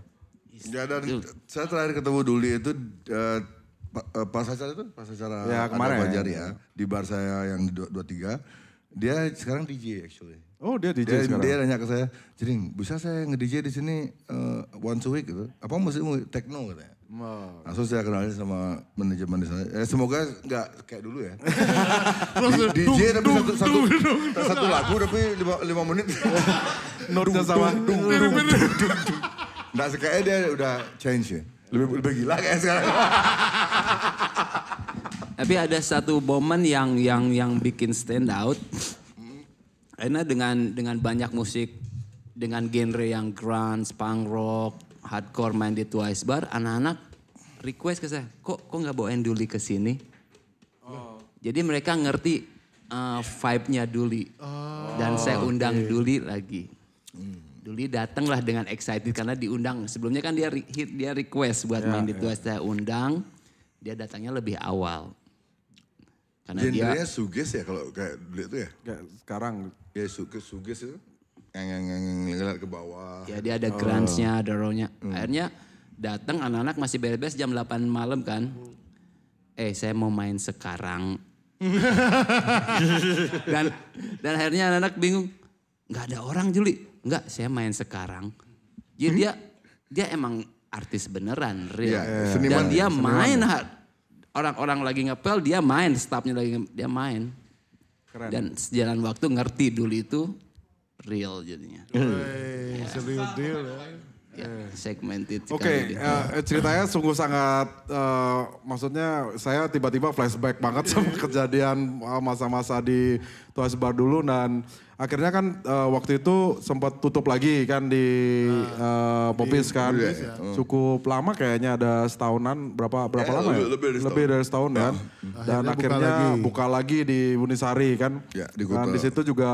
S3: Ya, dan saya terakhir ketemu Duli itu pas acara
S1: Ya, kemarin.
S3: ada Fajar ya. Di bar saya yang 23. Dia sekarang DJ actually.
S1: Oh dia DJ sekarang.
S3: Dia nanya ke saya, Jering, bisa saya nge-DJ di sini once a week gitu? Apa mesti mau techno katanya? Langsung saya kenalin sama manajemen di sana. Semoga nggak kayak dulu ya. DJ tapi satu lagu tapi 5 menit.
S1: Notnya sama.
S3: Nggak sekaya dia udah change ya. Lebih gila kayak sekarang.
S6: Tapi ada satu momen yang bikin stand out. Karena dengan banyak musik, dengan genre yang grunge, punk rock, hardcore main di Twice Bar, anak-anak request ke saya, kok nggak bawain Duli ke sini? Jadi mereka ngerti vibe-nya Duli. Dan saya undang Duli lagi. Duli datanglah dengan excited karena diundang. Sebelumnya kan dia request buat main di Twice, saya undang. Dia datangnya lebih awal. Karena
S3: Genrenya suges ya kalau kayak Duli itu ya?
S1: Kayak sekarang.
S3: Ya suges itu. Yang ngeliat ke bawah.
S6: Ya dia ada grunge-nya, ada raw-nya. Akhirnya datang anak-anak masih beres-beres jam 8 malam kan. Saya mau main sekarang. dan akhirnya anak-anak bingung. Nggak ada orang Juli. Enggak, saya main sekarang. Jadi dia emang artis beneran, real. Dan dia main. Orang-orang lagi ngepel, dia main. Staffnya lagi dia main.
S1: Keren.
S6: Dan sejalan waktu ngerti dulu itu real jadinya.
S2: Serius deal ya.
S6: Segmented
S1: Oke, ceritanya sungguh sangat, maksudnya saya tiba-tiba flashback banget sama kejadian masa-masa di Twice Bar dulu dan akhirnya kan waktu itu sempat tutup lagi kan di Popis kan. Cukup lama kayaknya ada setahunan berapa lama ya? Lebih dari setahun kan. Dan akhirnya buka lagi di Bunisari kan.
S3: Ya,
S1: dan di situ juga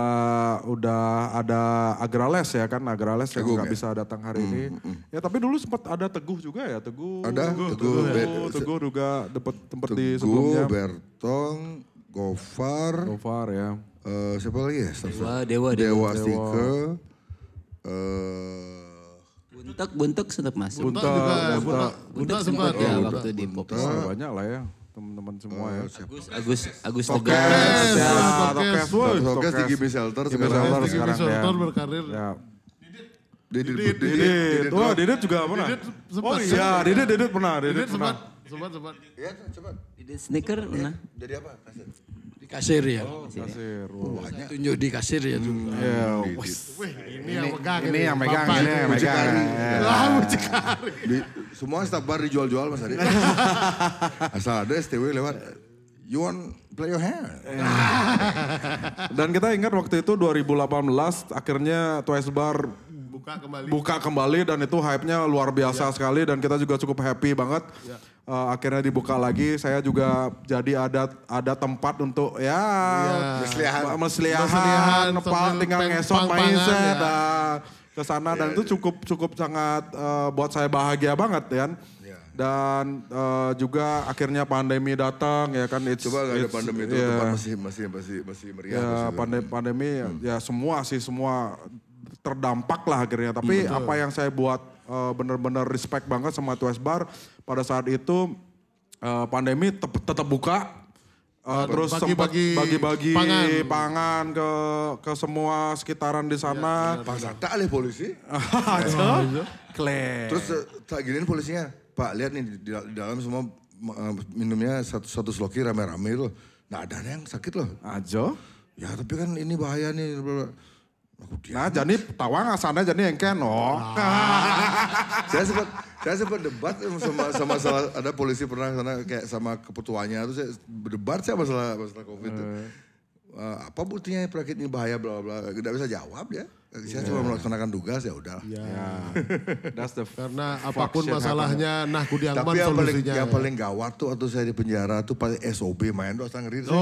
S1: udah ada Agrales ya kan. Agrales yang nggak bisa datang hari ini. Ya tapi dulu sempat ada Teguh juga ya. Teguh juga dapat tempat di sebelumnya.
S3: Bertong, Gofar
S1: ya.
S3: Siapa lagi ya?
S6: Dewa
S3: Stiker.
S6: Buntek sempat masuk.
S2: Buntek sempat.
S6: Ya waktu di Popis.
S1: Banyak lah ya teman-teman semua ya.
S6: Agus
S3: Tokes di Gibi Shelter sekarang
S2: berkarir.
S1: Ya.
S3: Didit.
S1: Wah, Didit juga pernah. Oh iya, Didit pernah.
S2: Didit sempat.
S3: Iya, cepat.
S6: Didit sneaker pernah.
S3: Jadi apa?
S4: Di kasir ya.
S1: Kasir.
S4: Tunjuk di kasir ya tuh.
S2: Ini yang megang.
S3: Semua staf bar dijual-jual Mas Adi. Asal ada STW lewat. You want play your hand?
S1: Dan kita ingat waktu itu 2018 akhirnya Twice Bar buka kembali dan itu hype-nya luar biasa sekali dan kita juga cukup happy banget. Akhirnya dibuka lagi, saya juga jadi ada tempat untuk mesliahan, tinggal ngesot mindset ke sana dan itu cukup sangat buat saya bahagia banget kan. Dan juga akhirnya pandemi datang ya kan.
S3: Coba gak ada pandemi itu tempat masih meriah.
S1: Ya pandemi ya semua terdampak lah akhirnya. Tapi apa yang saya buat benar-benar respect banget sama Twice Bar pada saat itu pandemi tetap buka. Terus sempat bagi-bagi pangan ke semua sekitaran di sana.
S3: Tak oleh polisi. Terus tak giniin polisinya. Pak lihat nih di dalam semua minumnya satu sloki rame-rame itu. Nah ada yang sakit loh.
S1: Aja.
S3: Ya tapi kan ini bahaya nih.
S1: Nah jadi tawang asana jadi engken
S3: Saya sempat debat sama salah ada polisi pernah sana kayak sama kepetuanya itu saya berdebat masalah COVID itu. Apa buktinya penyakit ini bahaya bla bla. Tidak bisa jawab ya. Saya cuma melaksanakan tugas ya udah.
S2: Karena apapun masalahnya nah kudiangman solusinya.
S3: Tapi yang paling gawat tuh waktu saya di penjara tuh paling SOB main tuh asal ngeri sih.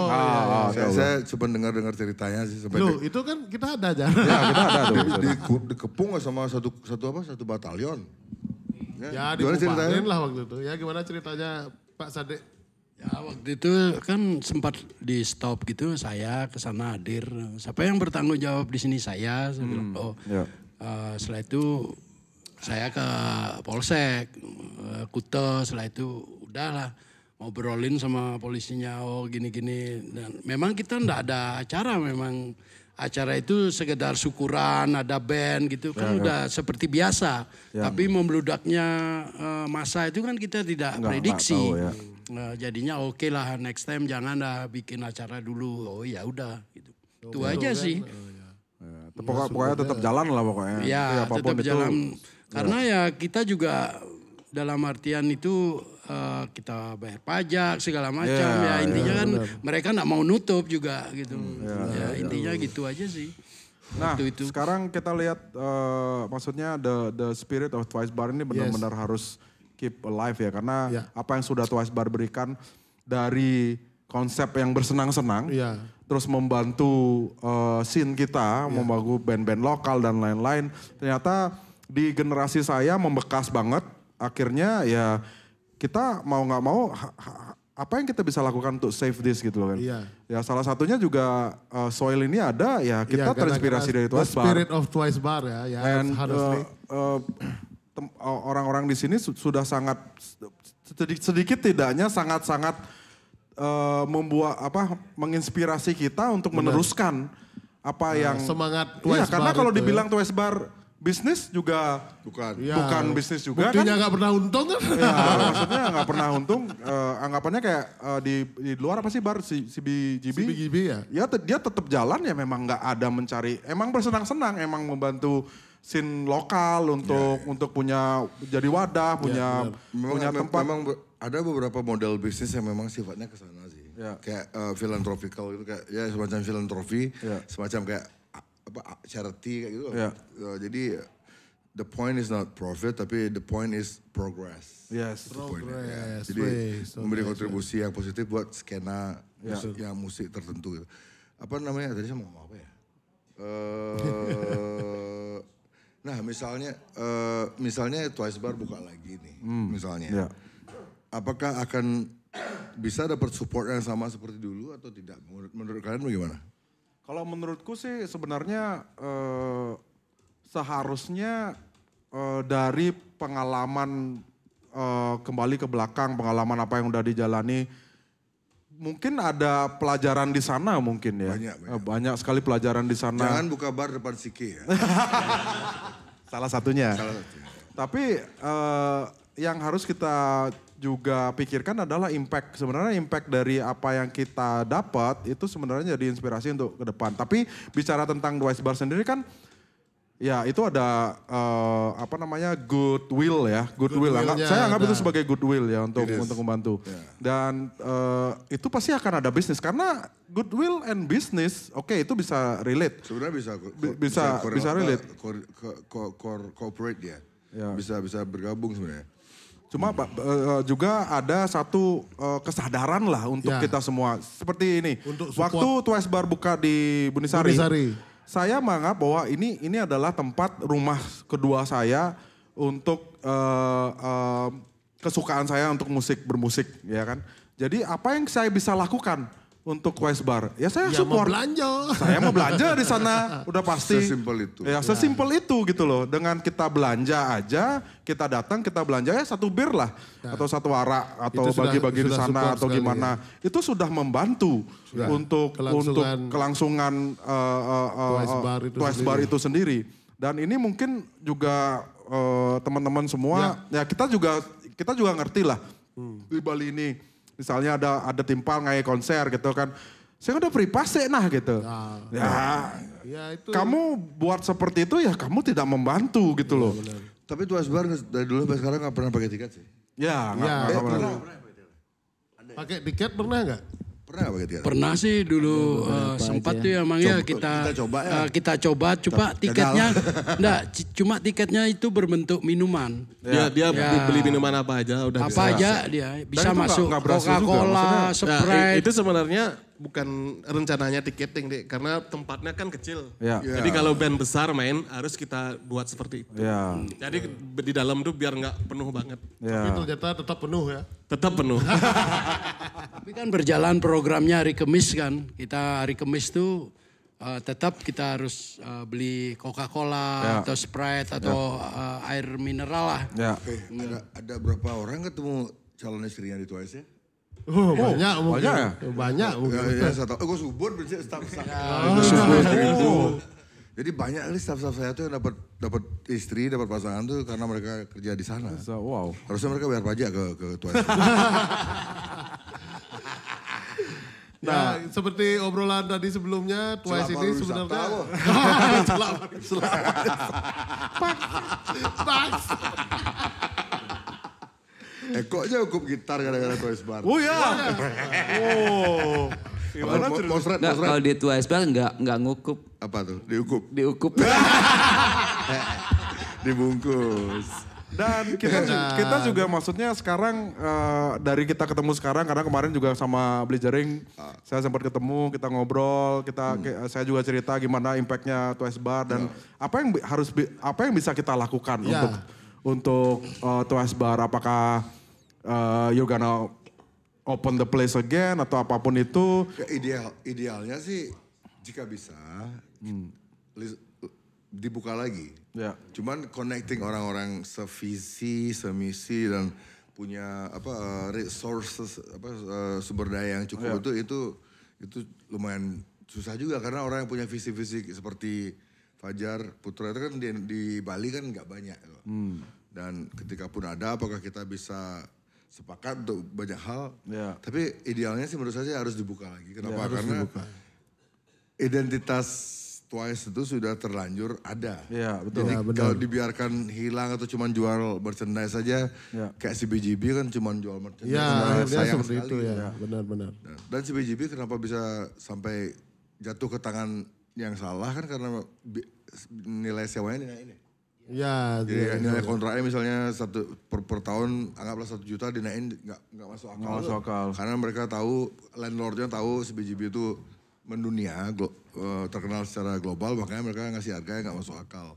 S3: Saya cuma dengar ceritanya sih sampai.
S2: Loh, itu kan kita ada aja.
S1: Ya, kita ada tuh.
S3: Dikepung sama satu batalion.
S2: Ya dibubarin lah waktu itu. Ya gimana ceritanya Pak Sade?
S4: Ya waktu itu kan sempat di stop gitu, saya ke sana hadir. Siapa yang bertanggung jawab di sini saya bilang, setelah itu saya ke Polsek, Kute, setelah itu udahlah ngobrolin sama polisinya, gini-gini. Dan memang kita enggak ada acara, memang acara itu sekedar syukuran, ada band gitu kan udah seperti biasa. Tapi membludaknya masa itu kan kita tidak prediksi. Nah, jadinya oke lah next time jangan dah bikin acara dulu. Oh ya udah gitu. Itu aja sih.
S1: Pokoknya tetap jalan lah pokoknya.
S4: Ya tetap jalan. Karena ya kita juga dalam artian itu kita bayar pajak segala macam ya intinya kan mereka nggak mau nutup juga gitu. Ya intinya gitu aja sih.
S1: Nah itu. Sekarang kita lihat maksudnya the spirit of Twice Bar ini benar-benar harus keep alive ya karena apa yang sudah Twice Bar berikan dari konsep yang bersenang-senang terus membantu scene kita, membantu band-band lokal dan lain-lain. Ternyata di generasi saya membekas banget. Akhirnya ya kita mau nggak mau apa yang kita bisa lakukan untuk save this gitu loh kan. Ya salah satunya juga Soil ini ada ya kita terinspirasi dari Twice Bar.
S2: Spirit of Twice Bar ya.
S1: And orang-orang di sini sudah sangat sedikit tidaknya sangat membuat menginspirasi kita untuk meneruskan apa yang
S2: semangat Twice Bar.
S1: Karena kalau dibilang Twice Bar bisnis juga bukan bisnis juga.
S2: Buktinya nggak pernah untung kan?
S1: Ya, maksudnya nggak pernah untung. Anggapannya kayak di luar apa sih bar CBGB
S2: ya?
S1: Ya dia tetap jalan ya memang nggak ada mencari. Emang bersenang-senang, emang membantu scene lokal untuk punya jadi wadah, punya tempat.
S3: Memang ada beberapa model bisnis yang memang sifatnya ke sana sih. kayak philanthropical gitu, kayak ya semacam filantropi, semacam kayak charity kayak gitu. Jadi the point is not profit, tapi the point is progress.
S1: Yes.
S3: Progress. Jadi memberi kontribusi yang positif buat skena musik tertentu. Gitu. Apa namanya? Tadi saya mau ngomong apa ya? Nah misalnya Twice Bar buka lagi nih, misalnya. Apakah akan bisa dapat support yang sama seperti dulu atau tidak? Menurut kalian bagaimana?
S1: Kalau menurutku sih sebenarnya seharusnya dari pengalaman kembali ke belakang, pengalaman apa yang udah dijalani, mungkin ada pelajaran di sana mungkin ya. Banyak sekali pelajaran di sana.
S3: Jangan buka bar depan Siki ya.
S1: Salah satunya. Tapi yang harus kita juga pikirkan adalah impact. Sebenarnya impact dari apa yang kita dapat itu sebenarnya jadi inspirasi untuk ke depan. Tapi bicara tentang Twice Bar sendiri kan ya itu ada goodwill ya. Saya anggap itu sebagai goodwill ya untuk membantu. Dan itu pasti akan ada bisnis karena goodwill and business itu bisa relate.
S3: Sebenarnya bisa relate. Corporate dia. Bisa bergabung sebenarnya.
S1: Cuma juga ada satu kesadaran lah untuk kita semua. Seperti ini, waktu Twice Bar buka di Bunisari, saya menganggap bahwa ini adalah tempat rumah kedua saya untuk kesukaan saya untuk bermusik, ya kan. Jadi apa yang saya bisa lakukan untuk Twice Bar? Ya saya support. Saya mau belanja di sana, udah pasti.
S3: Sesimpel itu.
S1: Ya sesimpel itu gitu loh. Dengan kita belanja aja, kita datang, kita belanja ya 1 bir lah. Atau 1 arak, atau bagi-bagi di sana atau gimana. Ya. Itu sudah membantu untuk kelangsungan Twice Bar itu sendiri. Dan ini mungkin juga teman-teman semua, ya kita juga ngerti lah di Bali ini. Misalnya ada timpal ngayak konser gitu kan. Saya udah free pass nah gitu. Itu. Kamu buat seperti itu ya kamu tidak membantu gitu loh.
S3: Tapi Twice Bar dari dulu sampai sekarang gak pernah pakai tiket sih.
S1: Ya gak pernah.
S2: Pakai tiket pernah gak?
S3: Pernah gak pakai tiket?
S4: Pernah sih dulu sempat tuh ya emangnya kita coba tiketnya cuma tiketnya itu berbentuk minuman.
S5: Dia beli minuman apa aja udah
S4: apa aja dia bisa masuk Coca-Cola, Sprite.
S5: Itu sebenarnya bukan rencananya tiketing deh karena tempatnya kan kecil. Jadi kalau band besar main harus kita buat seperti itu. Jadi di dalam tuh biar nggak penuh banget.
S2: Tapi ternyata tetap penuh ya.
S5: Tetap penuh.
S4: Tapi kan berjalan programnya hari Kamis kan. Kita hari Kamis tuh tetap kita harus beli Coca-Cola atau Sprite atau air mineral lah.
S3: Ada berapa orang ketemu calon istrinya di Twice ya?
S2: Banyak mungkin. Banyak mungkin.
S3: Gue subur bersih staff. Jadi banyak kali staff-staff saya tuh yang dapat istri, dapat pasangan tuh karena mereka kerja di sana.
S1: Wow.
S3: Harusnya mereka bayar pajak ke Twice.
S2: Nah, seperti obrolan tadi sebelumnya, Twice ini sebenarnya
S3: Eko aja hukum gitar gara-gara Twice Bar.
S1: Oh ya.
S3: Gimana cerita?
S6: Kalau di Twice Bar nggak ngukup.
S3: Apa tuh? Diukup. Dibungkus.
S1: Dan kita juga maksudnya sekarang dari kita ketemu sekarang karena kemarin juga sama Blizzering saya sempat ketemu, kita ngobrol, saya juga cerita gimana impactnya Twice Bar dan apa yang bisa kita lakukan untuk Twice Bar, apakah you're gonna open the place again atau apapun itu.
S3: Idealnya sih jika bisa dibuka lagi. Cuman connecting orang-orang sevisi, semisi dan punya resources sumber daya yang cukup itu lumayan susah juga karena orang yang punya visi-visi seperti Fajar Putra itu kan di Bali kan nggak banyak. Dan ketika pun ada apakah kita bisa sepakat untuk banyak hal. Tapi idealnya sih menurut saya harus dibuka lagi. Kenapa? Karena identitas Twice itu sudah terlanjur ada.
S1: Iya, betul.
S3: Jadi
S2: Ya, benar.
S3: kalau dibiarkan hilang atau cuma jual merchandise saja,
S1: Ya.
S3: kayak si BGB kan cuma jual merchandise.
S2: Ya,
S3: Nah,
S2: akhirnya
S3: sayang
S2: seperti itu
S3: sekali.
S2: ya. Benar-benar.
S3: Dan si BGB kenapa bisa sampai jatuh ke tangan yang salah kan karena nilai sewanya dinaikin.
S2: Ya,
S3: Jadi nilai kontraknya misalnya per tahun anggaplah 1 juta dinaikin nggak masuk akal.
S1: Nggak masuk akal.
S3: Karena mereka tahu, landlordnya tahu si BGB itu mendunia, terkenal secara global, makanya mereka ngasih harga yang nggak masuk akal.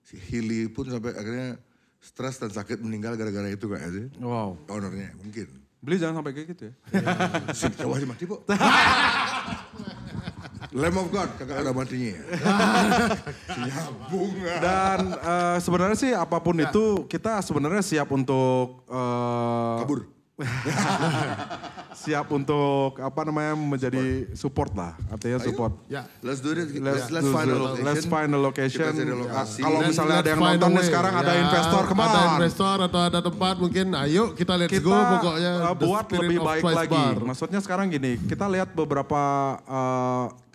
S3: Si Hilly pun sampai akhirnya stres dan sakit meninggal gara-gara itu kayaknya sih.
S1: Wow.
S3: Ownernya mungkin.
S1: Beli jangan sampai kayak gitu ya.
S3: Coba sih mati, Bu. Lamb of God, kagak ada matinya ya. Nyambung.
S1: Dan sebenarnya sih apapun itu kita sebenarnya siap untuk
S3: Kabur.
S1: siap untuk menjadi support lah, artinya support.
S2: Ya.
S3: Let's do it.
S1: Let's
S3: Let's find a location.
S1: Let's find a location.
S3: Kita cari lokasi.
S1: Kalau
S2: Dan
S1: misalnya ada
S2: let's
S1: yang
S2: find
S1: nonton
S2: a
S1: nih
S2: way.
S1: sekarang ada
S2: Ya,
S1: investor, come
S2: ada
S1: on.
S2: investor atau ada tempat mungkin ayo kita let's go pokoknya. The
S1: buat
S2: spirit
S1: lebih
S2: of
S1: baik
S2: Twice
S1: lagi.
S2: Bar.
S1: Maksudnya sekarang gini, kita lihat beberapa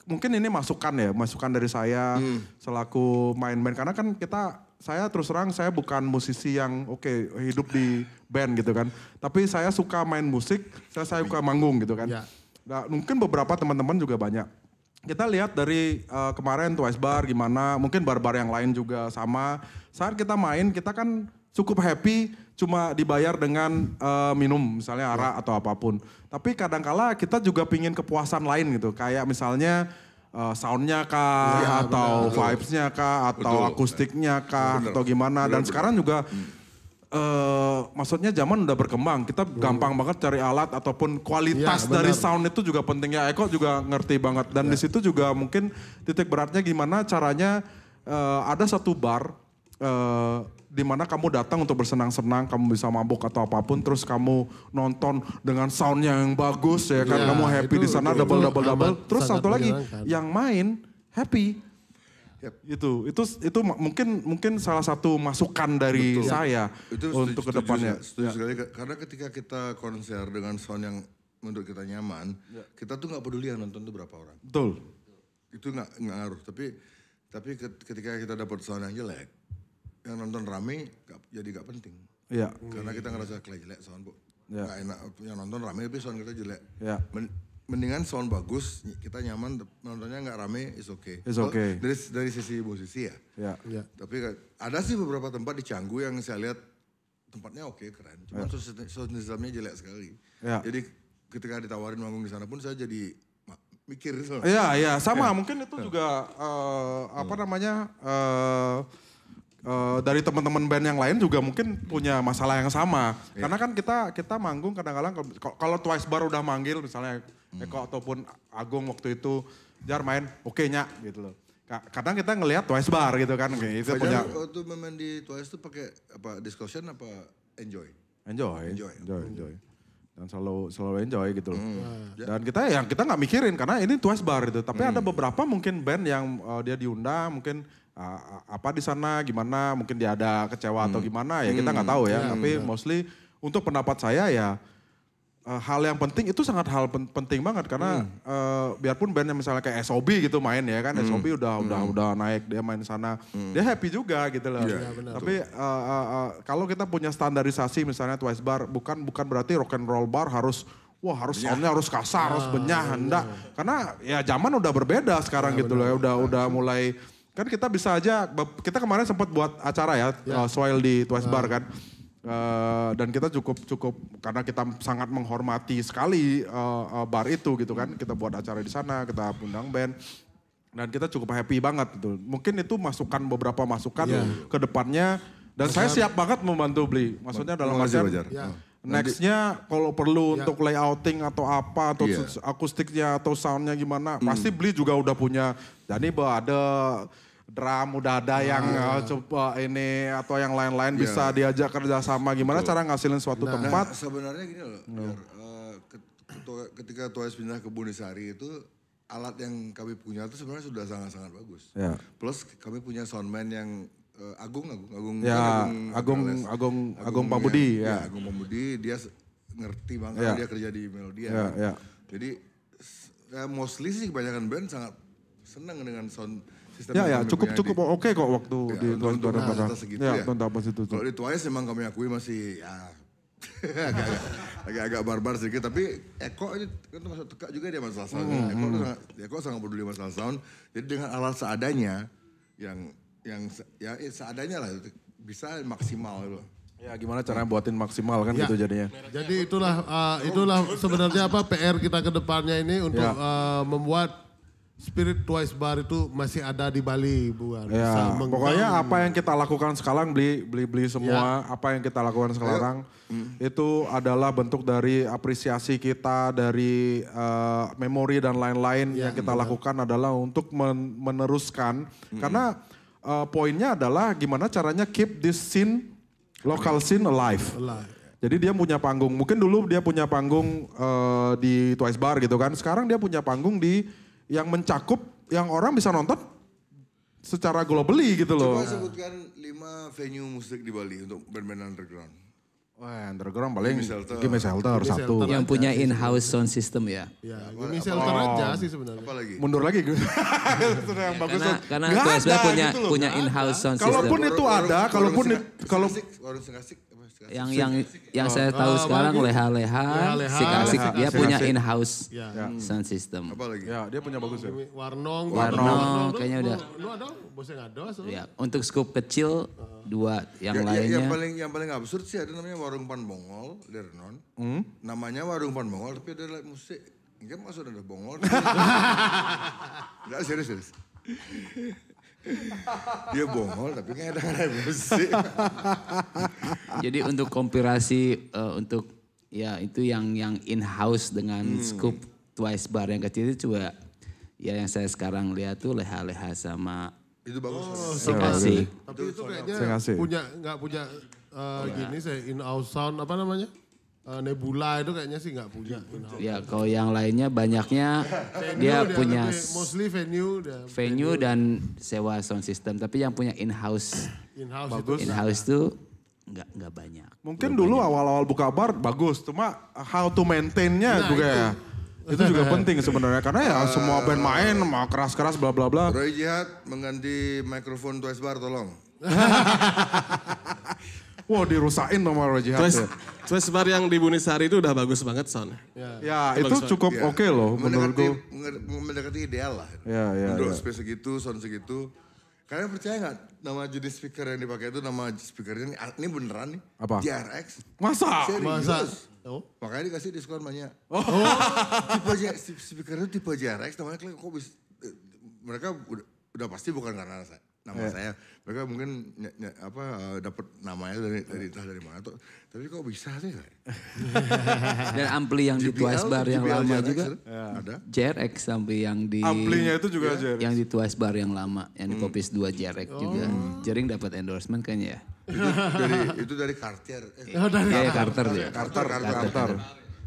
S1: mungkin ini masukan dari saya selaku main band, karena kan saya terus terang saya bukan musisi yang hidup di band gitu kan. Tapi saya suka main musik, saya suka manggung gitu kan.
S2: Ya.
S1: Nah, mungkin beberapa teman-teman juga banyak. Kita lihat dari kemarin Twice Bar gimana, mungkin bar-bar yang lain juga sama. Saat kita main, kita kan cukup happy cuma dibayar dengan minum misalnya arak atau apapun. Tapi kadangkala kita juga pingin kepuasan lain gitu. Kayak misalnya soundnya kah, atau vibes-nya kah, atau akustiknya kah, atau gimana. Dan sekarang juga maksudnya zaman udah berkembang, kita gampang banget cari alat ataupun kualitas
S2: Ya,
S1: dari
S2: benar.
S1: sound itu juga penting ya. Eko juga ngerti banget dan di situ juga mungkin titik beratnya gimana caranya ada satu bar di mana kamu datang untuk bersenang-senang, kamu bisa mabuk atau apapun, terus kamu nonton dengan soundnya yang bagus ya kan,
S2: Ya,
S1: kamu happy
S2: itu
S1: di sana
S2: betul.
S1: double.
S2: Amat
S1: Terus
S2: sangat
S1: satu lagi
S2: menyenangkan.
S1: yang main happy. Itu mungkin salah satu masukan dari saya untuk kedepannya.
S3: Setuju sekali. Karena ketika kita konser dengan sound yang menurut kita nyaman, kita tuh nggak peduli yang nonton tuh berapa orang.
S1: Betul.
S3: Itu nggak ngaruh. Tapi ketika kita dapat sound yang jelek, yang nonton rame jadi nggak penting.
S1: Iya.
S3: Karena kita ngerasa jelek sound, Bu.
S1: Ya.
S3: Nggak enak, yang nonton rame tapi sound kita jelek.
S1: Ya.
S3: Mendingan sound bagus, kita nyaman, nontonnya nggak rame, is okay.
S1: It's okay.
S3: Dari sisi musisi ya.
S1: Ya.
S2: Ya.
S3: Tapi ada sih beberapa tempat di Canggu yang saya lihat tempatnya oke, keren. Cuma sound systemnya jelek sekali.
S1: Ya.
S3: Jadi ketika ditawarin manggung di sana pun saya jadi mikir.
S1: Iya, sama. Mungkin itu juga dari teman-teman band yang lain juga mungkin punya masalah yang sama. Karena kan kita manggung kadang-kadang kalau Twice Bar udah manggil misalnya Eko ataupun Agung waktu itu Jar main oke nya gitu loh. Kadang kita ngelihat Twice Bar gitu kan, itu punya
S3: Waktu main di Twice itu pakai apa discussion apa enjoy?
S1: enjoy. Dan selalu enjoy gitu loh.
S3: Ya.
S1: Dan kita nggak mikirin karena ini Twice Bar gitu. Tapi ada beberapa mungkin band yang dia diundang mungkin apa di sana gimana, mungkin dia ada kecewa atau gimana ya kita nggak tahu ya. Tapi mostly untuk pendapat saya ya hal yang penting itu sangat penting banget karena biarpun bandnya misalnya kayak SOB gitu main ya kan, SOB udah naik dia main di sana, dia happy juga gitu loh. Tapi kalau kita punya standarisasi misalnya Twice Bar bukan berarti rock and roll bar harus soundnya harus kasar, harus benyah, enggak. Karena ya zaman udah berbeda sekarang gitu loh ya, udah mulai. Kan kita bisa aja, kita kemarin sempat buat acara ya, Soil di Twice Bar kan. Dan kita cukup karena kita sangat menghormati sekali bar itu gitu kan. Kita buat acara di sana, kita undang band. Dan kita cukup happy banget gitu. Mungkin itu beberapa masukan ke depannya. Dan saya siap banget membantu Bli. Maksudnya dalam artian nextnya kalau perlu untuk layouting atau apa, atau akustiknya atau soundnya gimana. Pasti Bli juga udah punya, jadi ada drum, udah ada yang coba ini atau yang lain-lain bisa diajak kerjasama. Gimana cara ngasilin suatu tempat.
S3: Sebenarnya gini loh, ketika Twice pindah ke Bunisari itu alat yang kami punya itu sebenarnya sudah sangat-sangat bagus.
S1: Ya.
S3: Plus kami punya soundman yang Agung
S1: Pambudi ya.
S3: Agung Pambudi, dia ngerti banget, dia kerja di Melodia.
S1: Ya.
S3: Jadi mostly sih kebanyakan band sangat senang dengan sound sistem
S1: Ya,
S3: yang kami punya
S1: cukup oke kok waktu di Twice Bar.
S3: segitu
S1: Ya,
S3: ya.
S1: tuntas itu.
S3: Kalau di Twice memang kami akui masih ya agak barbar sedikit, tapi Eko ini kan masuk teka juga dia masalah sound. Eko sangat peduli masalah sound. Jadi dengan alat seadanya yang seadanya lah bisa maksimal gitu.
S1: Ya gimana caranya buatin maksimal kan gitu jadinya.
S2: Jadi itulah sebenarnya apa PR kita ke depannya ini untuk membuat spirit Twice Bar itu masih ada di Bali, bukan?
S1: Ya, pokoknya apa yang kita lakukan sekarang beli semua, apa yang kita lakukan sekarang itu adalah bentuk dari apresiasi kita, dari memori dan lain-lain yang kita lakukan adalah untuk meneruskan. Karena poinnya adalah gimana caranya keep this scene, local scene alive. Jadi dia punya panggung, mungkin dulu dia punya panggung di Twice Bar gitu kan, sekarang dia punya panggung yang mencakup, yang orang bisa nonton secara globally gitu loh.
S3: Coba sebutkan 5 venue musik di Bali untuk band-band underground.
S1: Wah, underground paling
S3: Gimme
S1: Shelter satu.
S6: Yang punya in-house sound system ya.
S2: Ya, Gimme Shelter aja sih sebenarnya.
S3: Apa lagi?
S1: Mundur lagi gue. Sudah yang bagus.
S6: Karena
S1: Nggak
S6: Twice Bar
S1: ada gitu loh.
S6: punya in-house sound system.
S1: Kalaupun itu ada, kalau
S3: Warung Sengasik.
S6: Yang saya tahu sekarang leha-leha, sik-asik dia punya in-house sound system.
S3: Apa lagi?
S1: ya dia punya bagus ya.
S2: Warnong,
S6: kayaknya udah.
S2: Lu ada, bosnya nggak ada.
S6: Ya, untuk scoop kecil 2, yang lainnya.
S3: Yang paling absurd sih ada namanya Warung Pan Bongol, Dernon. Namanya Warung Pan Bongol tapi ada musik. Enggak maksud ada bongol. Enggak serius. Dia bongol tapi nggak ada musik.
S6: Jadi untuk kompilasi untuk ya itu yang in-house dengan scoop Twice Bar yang kecil itu juga ya yang saya sekarang lihat tuh leha-leha sama
S3: Itu bagus.
S6: sik-asik.
S2: Tapi itu kayaknya
S1: Sengasik.
S2: nggak punya gini saya in-house sound apa namanya? Nebula itu kayaknya sih nggak punya.
S6: Ya kalau yang lainnya banyaknya dia punya
S2: mostly venue
S6: dan sewa sound system. Tapi yang punya in-house
S2: in-house
S6: tuh nggak banyak.
S1: Mungkin dulu awal-awal buka bar bagus, cuma how to maintain-nya juga ya. Itu juga penting sebenarnya karena ya semua band main mau keras-keras bla bla bla.
S3: Roy Jihad mengganti mikrofon Twice Bar tolong.
S1: Wah dirusain sama Roy Jihad ya.
S5: Twice Bar yang di Bunisari itu udah bagus banget sound.
S1: Ya itu cukup oke loh menurutku.
S3: Mendekati ideal lah.
S1: Ya.
S3: Untuk space segitu, sound segitu. Kalian percaya nggak nama jenis speaker yang dipakai itu nama speakernya ini beneran nih?
S1: Apa?
S3: JRX.
S1: Masa?
S3: Serius.
S2: Oh.
S3: Makanya dikasih diskon banyak. Tipe speaker itu tipe JRX namanya kok bisa mereka udah pasti bukan karena nama saya. Mereka mungkin dapat namanya dari entah dari mana tuh. Tapi kok bisa sih?
S6: Dan ampli yang di Twice Bar yang lama juga
S3: ada.
S6: JRX ampli yang di
S1: Amplinya itu juga JRX.
S6: yang di Twice Bar yang lama, yang di Popis 2 JRX juga. Jering dapat endorsement kayaknya ya.
S3: Itu dari Cartier.
S6: Kayak Carter dia.
S3: Carter.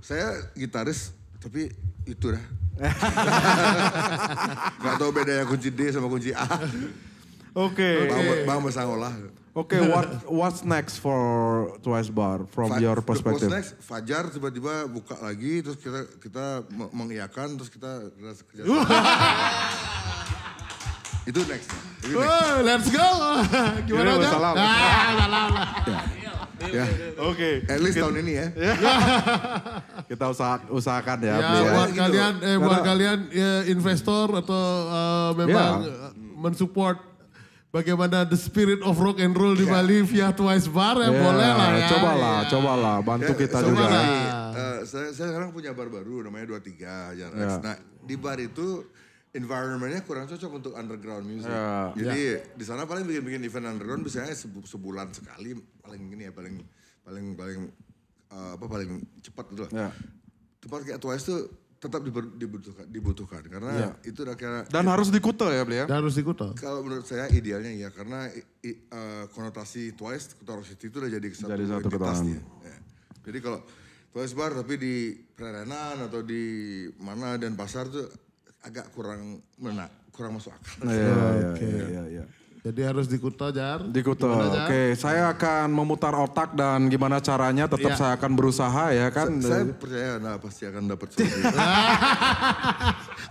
S3: Saya gitaris tapi itu dah. Gak tahu bedanya kunci D sama kunci A.
S1: Oke.
S3: Bang Besangolah.
S1: Oke, what's next for Twice Bar from your perspective?
S3: What's next? Fajar tiba-tiba buka lagi, terus kita mengiyakan, terus kita kerja. Itu next.
S2: Let's go. Gimana aja?
S1: Salam.
S3: Ya.
S1: Oke.
S3: At least tahun ini ya.
S1: Kita usahakan ya.
S2: Ya,
S1: beli ya.
S2: buat kalian investor atau memang mensupport bagaimana the spirit of rock and roll di Bali via Twice Bar ya boleh lah ya.
S1: Cobalah bantu kita
S3: Coba
S1: juga.
S3: saya sekarang punya bar baru namanya 23 JRX. Nah di bar itu environmentnya kurang cocok untuk underground music. Jadi di sana paling bikin event underground biasanya sebulan sekali paling gini ya paling cepat gitu lah. Tempat kayak Twice tuh tetap dibutuhkan karena itu udah kayak
S1: Dan harus di Kuta ya beli ya.
S2: Dan harus ikut.
S3: kalau menurut saya idealnya ya karena konotasi Twice Kuta City itu udah jadi satu entitas dia. Ya. Jadi kalau Twice Bar tapi di Prerenan atau di mana dan pasar tuh agak kurang masuk akal.
S1: Iya.
S2: Jadi harus di Kuta, Jar.
S1: Di Kuta. Oke, saya akan memutar otak dan gimana caranya tetap saya akan berusaha ya kan.
S3: Saya percaya pasti akan dapat solusi.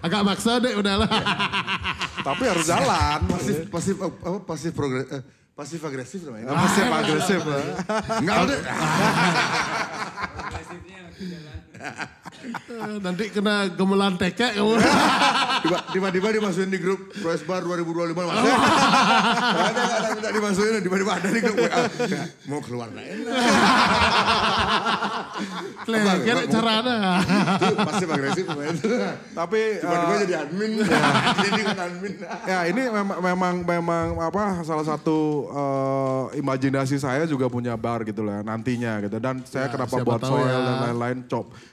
S2: Agak maksa deh udahlah.
S1: Tapi harus jalan.
S3: Pasif agresif namanya.
S1: Pasif agresif.
S3: Enggak ada.
S2: Nanti kena gemelan tekek kamu.
S3: Tiba-tiba dimasukin di grup Twice Bar 2025 masuk. Ada minta dimasukin, tiba-tiba ada di grup WA. Mau keluar nah enak.
S2: Kira caranya.
S3: Pasif agresif namanya.
S1: Tapi
S3: Tiba-tiba jadi admin. Jadi kan admin.
S1: ya ini memang apa salah satu imajinasi saya juga punya bar gitu lah nantinya gitu. Dan saya kenapa buat soil dan lain-lain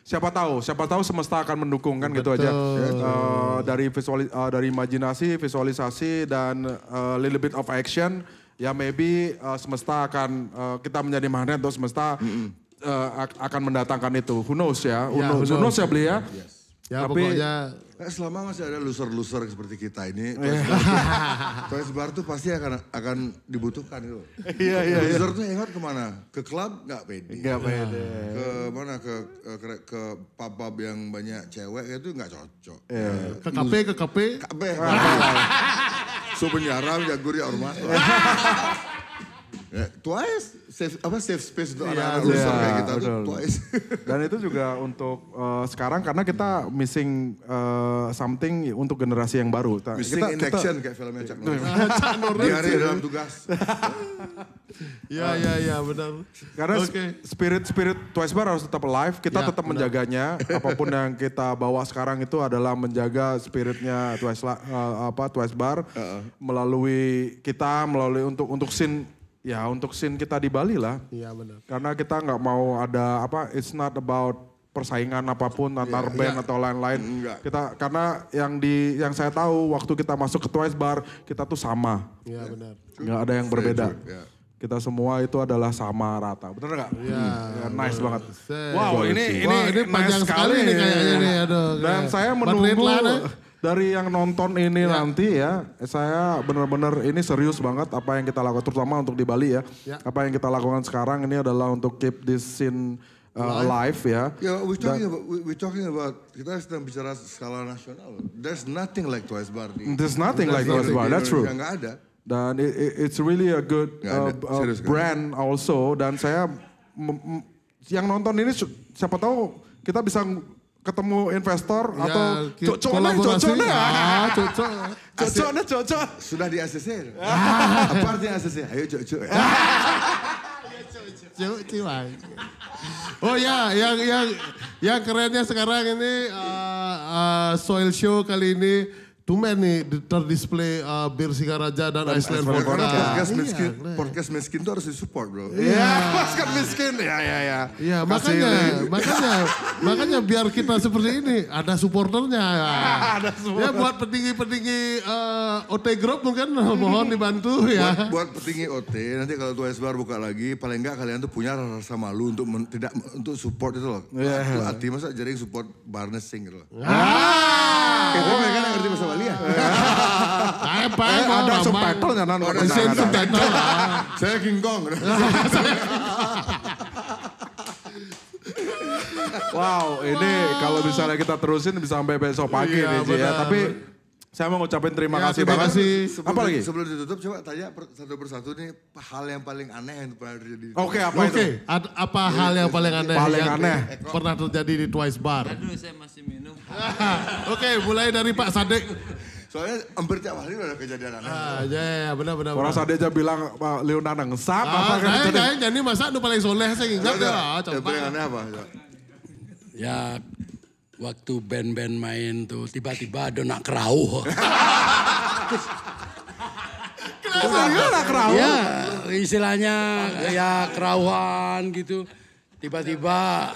S1: Siapa tahu semesta akan mendukung kan gitu aja. Dari imajinasi, visualisasi dan little bit of action ya maybe semesta akan kita menjadi magnet atau semesta akan mendatangkan itu. Who knows ya? Who knows ya beli ya?
S2: Ya
S1: Tapi
S2: pokoknya
S3: selama masih ada loser-loser seperti kita ini, Twice Bar tuh pasti akan dibutuhkan gitu.
S1: Iya.
S3: Loser tuh hangout kemana? Ke klub nggak pede.
S1: Nggak pede.
S3: Ke mana? Ke pub yang banyak cewek itu nggak cocok.
S2: ke kafe.
S3: So penjara jagur ya ormas. Twice safe space untuk anak-anak loser kayak kita tuh Twice.
S1: Dan itu juga untuk sekarang karena kita missing something untuk generasi yang baru.
S3: Missing in action kayak filmnya Chuck Norris. Di hari dalam tugas.
S2: Ya benar.
S1: Karena spirit Twice Bar harus tetap alive, kita tetap menjaganya. Apapun yang kita bawa sekarang itu adalah menjaga spiritnya Twice Bar melalui untuk scene. Ya untuk scene kita di Bali lah.
S2: Iya benar.
S1: Karena kita nggak mau ada it's not about persaingan apapun antar band atau lain-lain. Karena yang saya tahu waktu kita masuk ke Twice Bar kita tuh sama.
S2: Iya benar.
S1: Nggak ada yang berbeda. Kita semua itu adalah sama rata. Bener nggak?
S2: Iya.
S1: Nice banget.
S2: Wow
S1: ini
S2: panjang sekali nih kayaknya nih. Aduh,
S1: dan saya menunggu dari yang nonton ini nanti ya, saya benar-benar ini serius banget apa yang kita lakukan, terutama untuk di Bali ya. Apa yang kita lakukan sekarang ini adalah untuk keep this scene alive ya.
S3: Ya, we're talking about kita sedang bicara skala nasional. There's nothing like Twice Bar.
S1: There's nothing like Twice Bar, that's true.
S3: Nggak ada.
S1: Dan it's really a good brand also. Dan saya yang nonton ini siapa tahu kita bisa ketemu investor atau cocok.
S3: Sudah di ACC. Apa artinya ACC? Ayo cocok.
S2: Oh ya, yang kerennya sekarang ini Soil Show kali ini Tumen nih terdisplay Bir Singaraja dan Iceland Vodka.
S3: Karena podcast miskin tuh harus disupport bro.
S1: Iya, podcast miskin. Ya.
S2: Iya, makanya biar kita seperti ini ada supporternya. Ya buat petinggi-petinggi OT Group mungkin mohon dibantu ya.
S3: Buat petinggi OT nanti kalau Twice Bar buka lagi paling enggak kalian tuh punya rasa malu untuk support itu loh. Itu hati masa jaring support Barnesing gitu loh. Itu mereka ngerti bahasa Bali ya?
S1: Ada subtitlenya nan.
S3: Saya King Kong.
S1: Wow, ini kalau misalnya kita terusin bisa sampai besok pagi nih Ji ya. Tapi saya mau ngucapin terima kasih banget. Apa lagi?
S3: Sebelum ditutup coba tanya satu persatu nih hal yang paling aneh yang pernah terjadi.
S1: Oke, apa itu?
S2: Apa hal yang paling aneh? Pernah terjadi di Twice Bar.
S6: Aduh, saya masih minum.
S2: Oke, mulai dari Pak Sadek.
S3: Soalnya hampir tiap hari udah kejadian aneh.
S2: Ya, benar.
S1: Orang Sadek aja bilang Leonardo ngesap apa kan?
S2: Jadi masa nu paling soleh saya ingat ya.
S3: Yang paling aneh apa?
S4: Ya waktu band-band main tuh tiba-tiba ada nak kerauh. Ya istilahnya ya kerauhan gitu. Tiba-tiba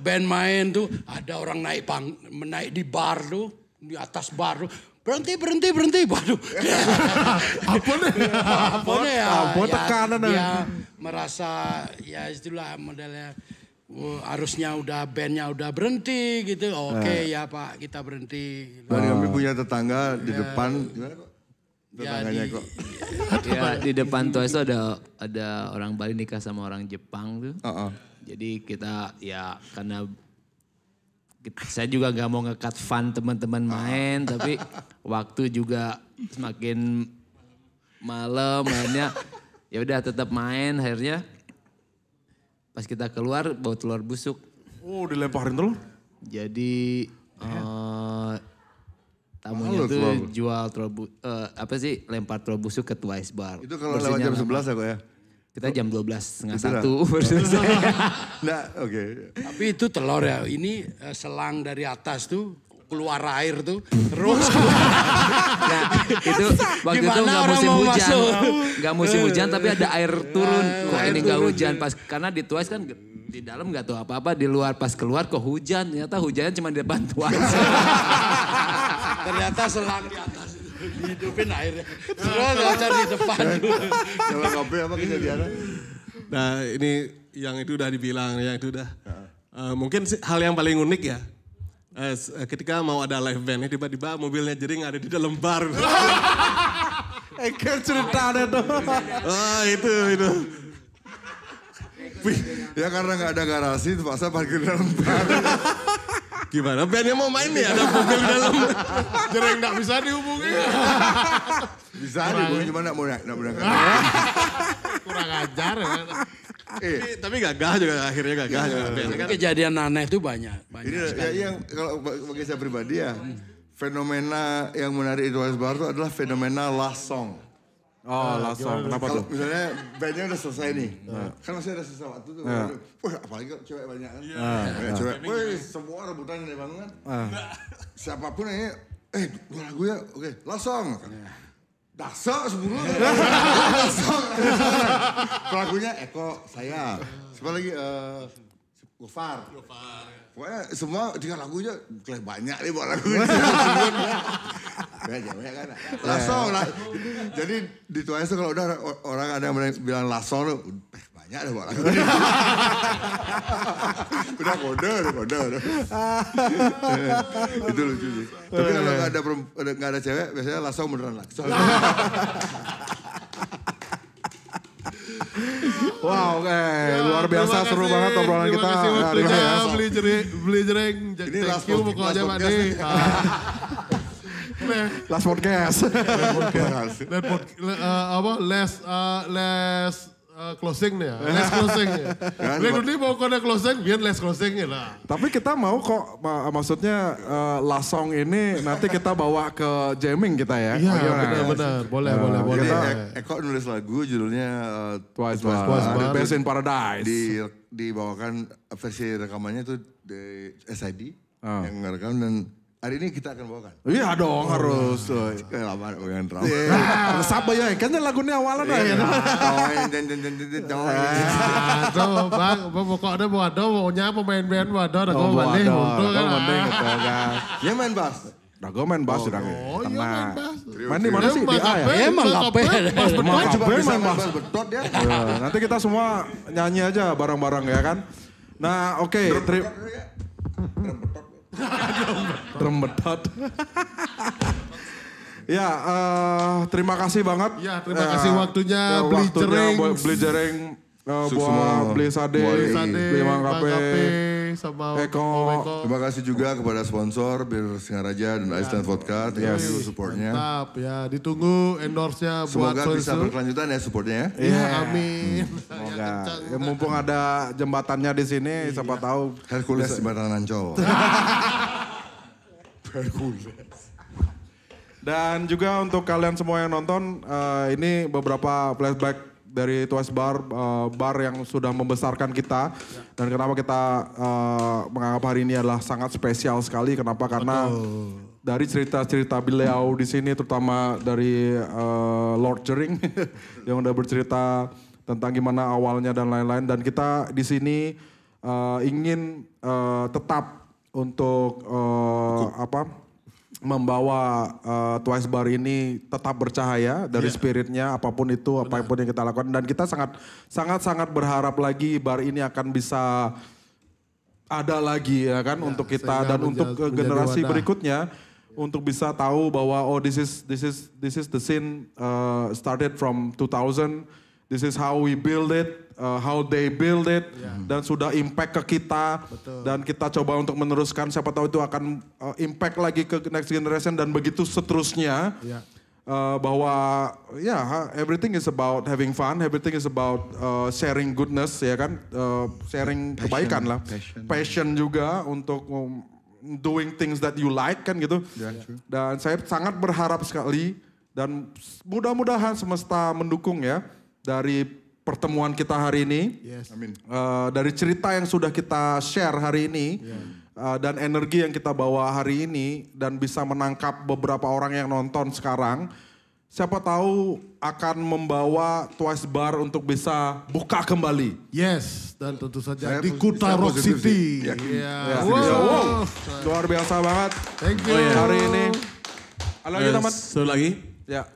S4: band main tuh ada orang naik di bar tuh. Di atas bar tuh. Berhenti. Waduh. Apa ya?
S1: Tekanan.
S4: Dia merasa ya itulah modelnya. Harusnya bandnya udah berhenti gitu. Oke ya Pak, kita berhenti.
S3: Kami punya tetangga di depan. Gimana kok? Tetangganya kok.
S6: Ya di depan Twice ada orang Bali nikah sama orang Jepang tuh. Jadi kita ya karena saya juga nggak mau nge-cut fun teman-teman main, tapi waktu juga semakin malam mainnya, ya udah tetap main. Akhirnya pas kita keluar bawa telur busuk.
S1: Oh dilemparin telur?
S6: Jadi tamunya tuh jual telur lempar telur busuk ke Twice Bar.
S3: Itu kalau lewat jam 11 aku ya?
S6: Kita jam 12:30 baru selesai.
S3: Nah, oke.
S4: Tapi itu telur ya, ini selang dari atas tuh keluar air tuh terus.
S6: Nah, itu waktu itu nggak musim hujan, nggak musim hujan tapi ada air turun. Kok ini nggak hujan pas karena di Twice kan di dalam nggak tahu apa-apa, di luar pas keluar kok hujan. Ternyata hujannya cuma di depan Twice.
S4: Ternyata selang di atas dihidupin airnya. Terus ngajar di depan.
S3: Kalau kopi apa kejadiannya?
S5: Nah ini yang itu udah dibilang, yang itu udah. Mungkin hal yang paling unik ya. Ketika mau ada live band, tiba-tiba mobilnya Jering ada di dalam bar.
S1: Kayak cerita ada tuh.
S5: Oh itu.
S3: Ya karena nggak ada garasi, terpaksa parkir di dalam bar.
S5: Gimana bandnya mau main nih, ada mobil di dalam.
S2: Jering nggak bisa dihubungi.
S3: Bisa dihubungi, cuma nggak mau
S2: Kurang ajar ya.
S5: Tapi gagah juga, akhirnya gagah juga.
S4: Kan kejadian aneh itu banyak.
S3: Ini ya, yang kalau bagi saya pribadi ya, fenomena yang menarik di Twice Bar itu adalah fenomena last song.
S1: Oh langsung, kenapa
S3: Kalau
S1: tuh?
S3: misalnya bandnya udah selesai nih, kan masih ada sesuatu tuh. Wah apalagi kalau cewek banyak kan. Banyak cewek, wih semua rebutan dari bangun kan. Siapapun ini, dua lagu ya, oke, last song. Daksa sebelum langsung. Pelakunya Eko, saya. Siapa lagi? Gofar. Pokoknya semua 3 lagunya banyak nih buat lagunya. Banyak kan. Langsung lah. Jadi di Twice kalau udah orang ada yang bilang langsung tuh banyak deh buat lagunya. Udah kode. Itu lucu sih. Tapi kalau nggak ada cewek biasanya langsung beneran langsung.
S1: Wow, luar biasa seru banget obrolan kita hari ini ya.
S2: Beli Jering.
S3: Ini
S2: Thank you pokoknya Pak De.
S1: Last podcast.
S2: Les closing nih ya. Les closing ya. Beli dulu mau kode closing, biar les closing ya lah.
S1: Tapi kita mau kok, maksudnya last song ini nanti kita bawa ke jamming kita ya.
S2: Iya benar. Boleh.
S3: Jadi Eko nulis lagu judulnya
S1: Twice Bar, Best in Paradise.
S3: Dibawakan versi rekamannya tuh di SID yang ngerekam dan hari ini kita akan bawakan.
S1: Iya dong harus.
S3: Lama dengan drama.
S1: Sabar ya, kan lagunya awalan lah ya.
S2: Tuh bang, pokoknya maunya pemain band waduh, aku balik.
S3: Dia main bass.
S1: Dago main bass sudah.
S2: Tenang.
S1: Main di mana sih? Di A ya?
S4: Emang KP.
S1: Emang KP main bass.
S3: Betot ya.
S1: Nanti kita semua nyanyi aja bareng-bareng ya kan. Nah oke. Drum betot. Ya, terima kasih banget.
S2: Ya, terima kasih waktunya
S1: Beli Jering, buat Beli Sade, Beli Mangkape,
S2: sama
S1: Eko.
S3: Terima kasih juga kepada sponsor Bir Singaraja dan Iceland Vodka. Terima kasih supportnya.
S2: Mantap ya, ditunggu endorse-nya buat
S3: Semoga bisa berkelanjutan ya supportnya ya.
S2: Iya, amin.
S1: Semoga. Ya, mumpung ada jembatannya di sini, siapa tahu.
S3: Hercules di Batangan Ancol.
S1: Dan juga untuk kalian semua yang nonton, ini beberapa flashback dari Twice Bar, bar yang sudah membesarkan kita. Dan kenapa kita menganggap hari ini adalah sangat spesial sekali, kenapa? Karena dari cerita-cerita beliau di sini, terutama dari Lord Jering yang udah bercerita tentang gimana awalnya dan lain-lain. Dan kita di sini ingin tetap untuk membawa Twice Bar ini tetap bercahaya dari spiritnya, apapun itu, apapun yang kita lakukan. Dan kita sangat berharap lagi bar ini akan bisa ada lagi ya kan untuk kita dan untuk generasi berikutnya untuk bisa tahu bahwa this is the scene started from 2000, this is how we build it. how they build it, dan sudah impact ke kita, dan kita coba untuk meneruskan, siapa tahu itu akan impact lagi ke next generation dan begitu seterusnya. Bahwa everything is about having fun, everything is about sharing goodness, ya kan, sharing kebaikan lah, passion juga untuk doing things that you like kan gitu. Dan saya sangat berharap sekali dan mudah-mudahan semesta mendukung ya dari pertemuan kita hari ini, dari cerita yang sudah kita share hari ini. Dan energi yang kita bawa hari ini dan bisa menangkap beberapa orang yang nonton sekarang, siapa tahu akan membawa Twice Bar untuk bisa buka kembali.
S2: Yes, dan tentu saja di Kuta Rock City.
S1: Luar biasa banget.
S2: Thank you.
S1: Hari ini. Ada lagi teman?
S5: Satu lagi.
S1: Ya.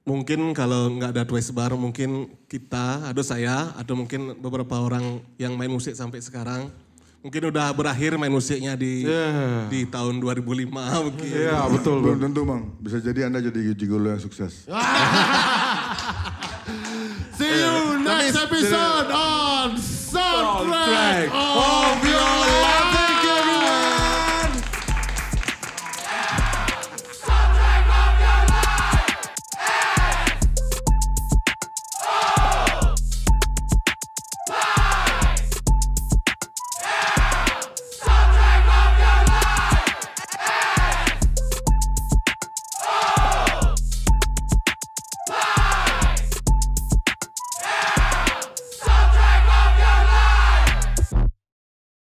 S5: Mungkin kalau nggak ada Twice Bar, mungkin kita, atau saya, atau mungkin beberapa orang yang main musik sampai sekarang, mungkin udah berakhir main musiknya di tahun 2005 mungkin.
S1: Iya betul.
S3: Belum tentu Bang, bisa jadi Anda jadi gigolo yang sukses.
S2: See you next episode on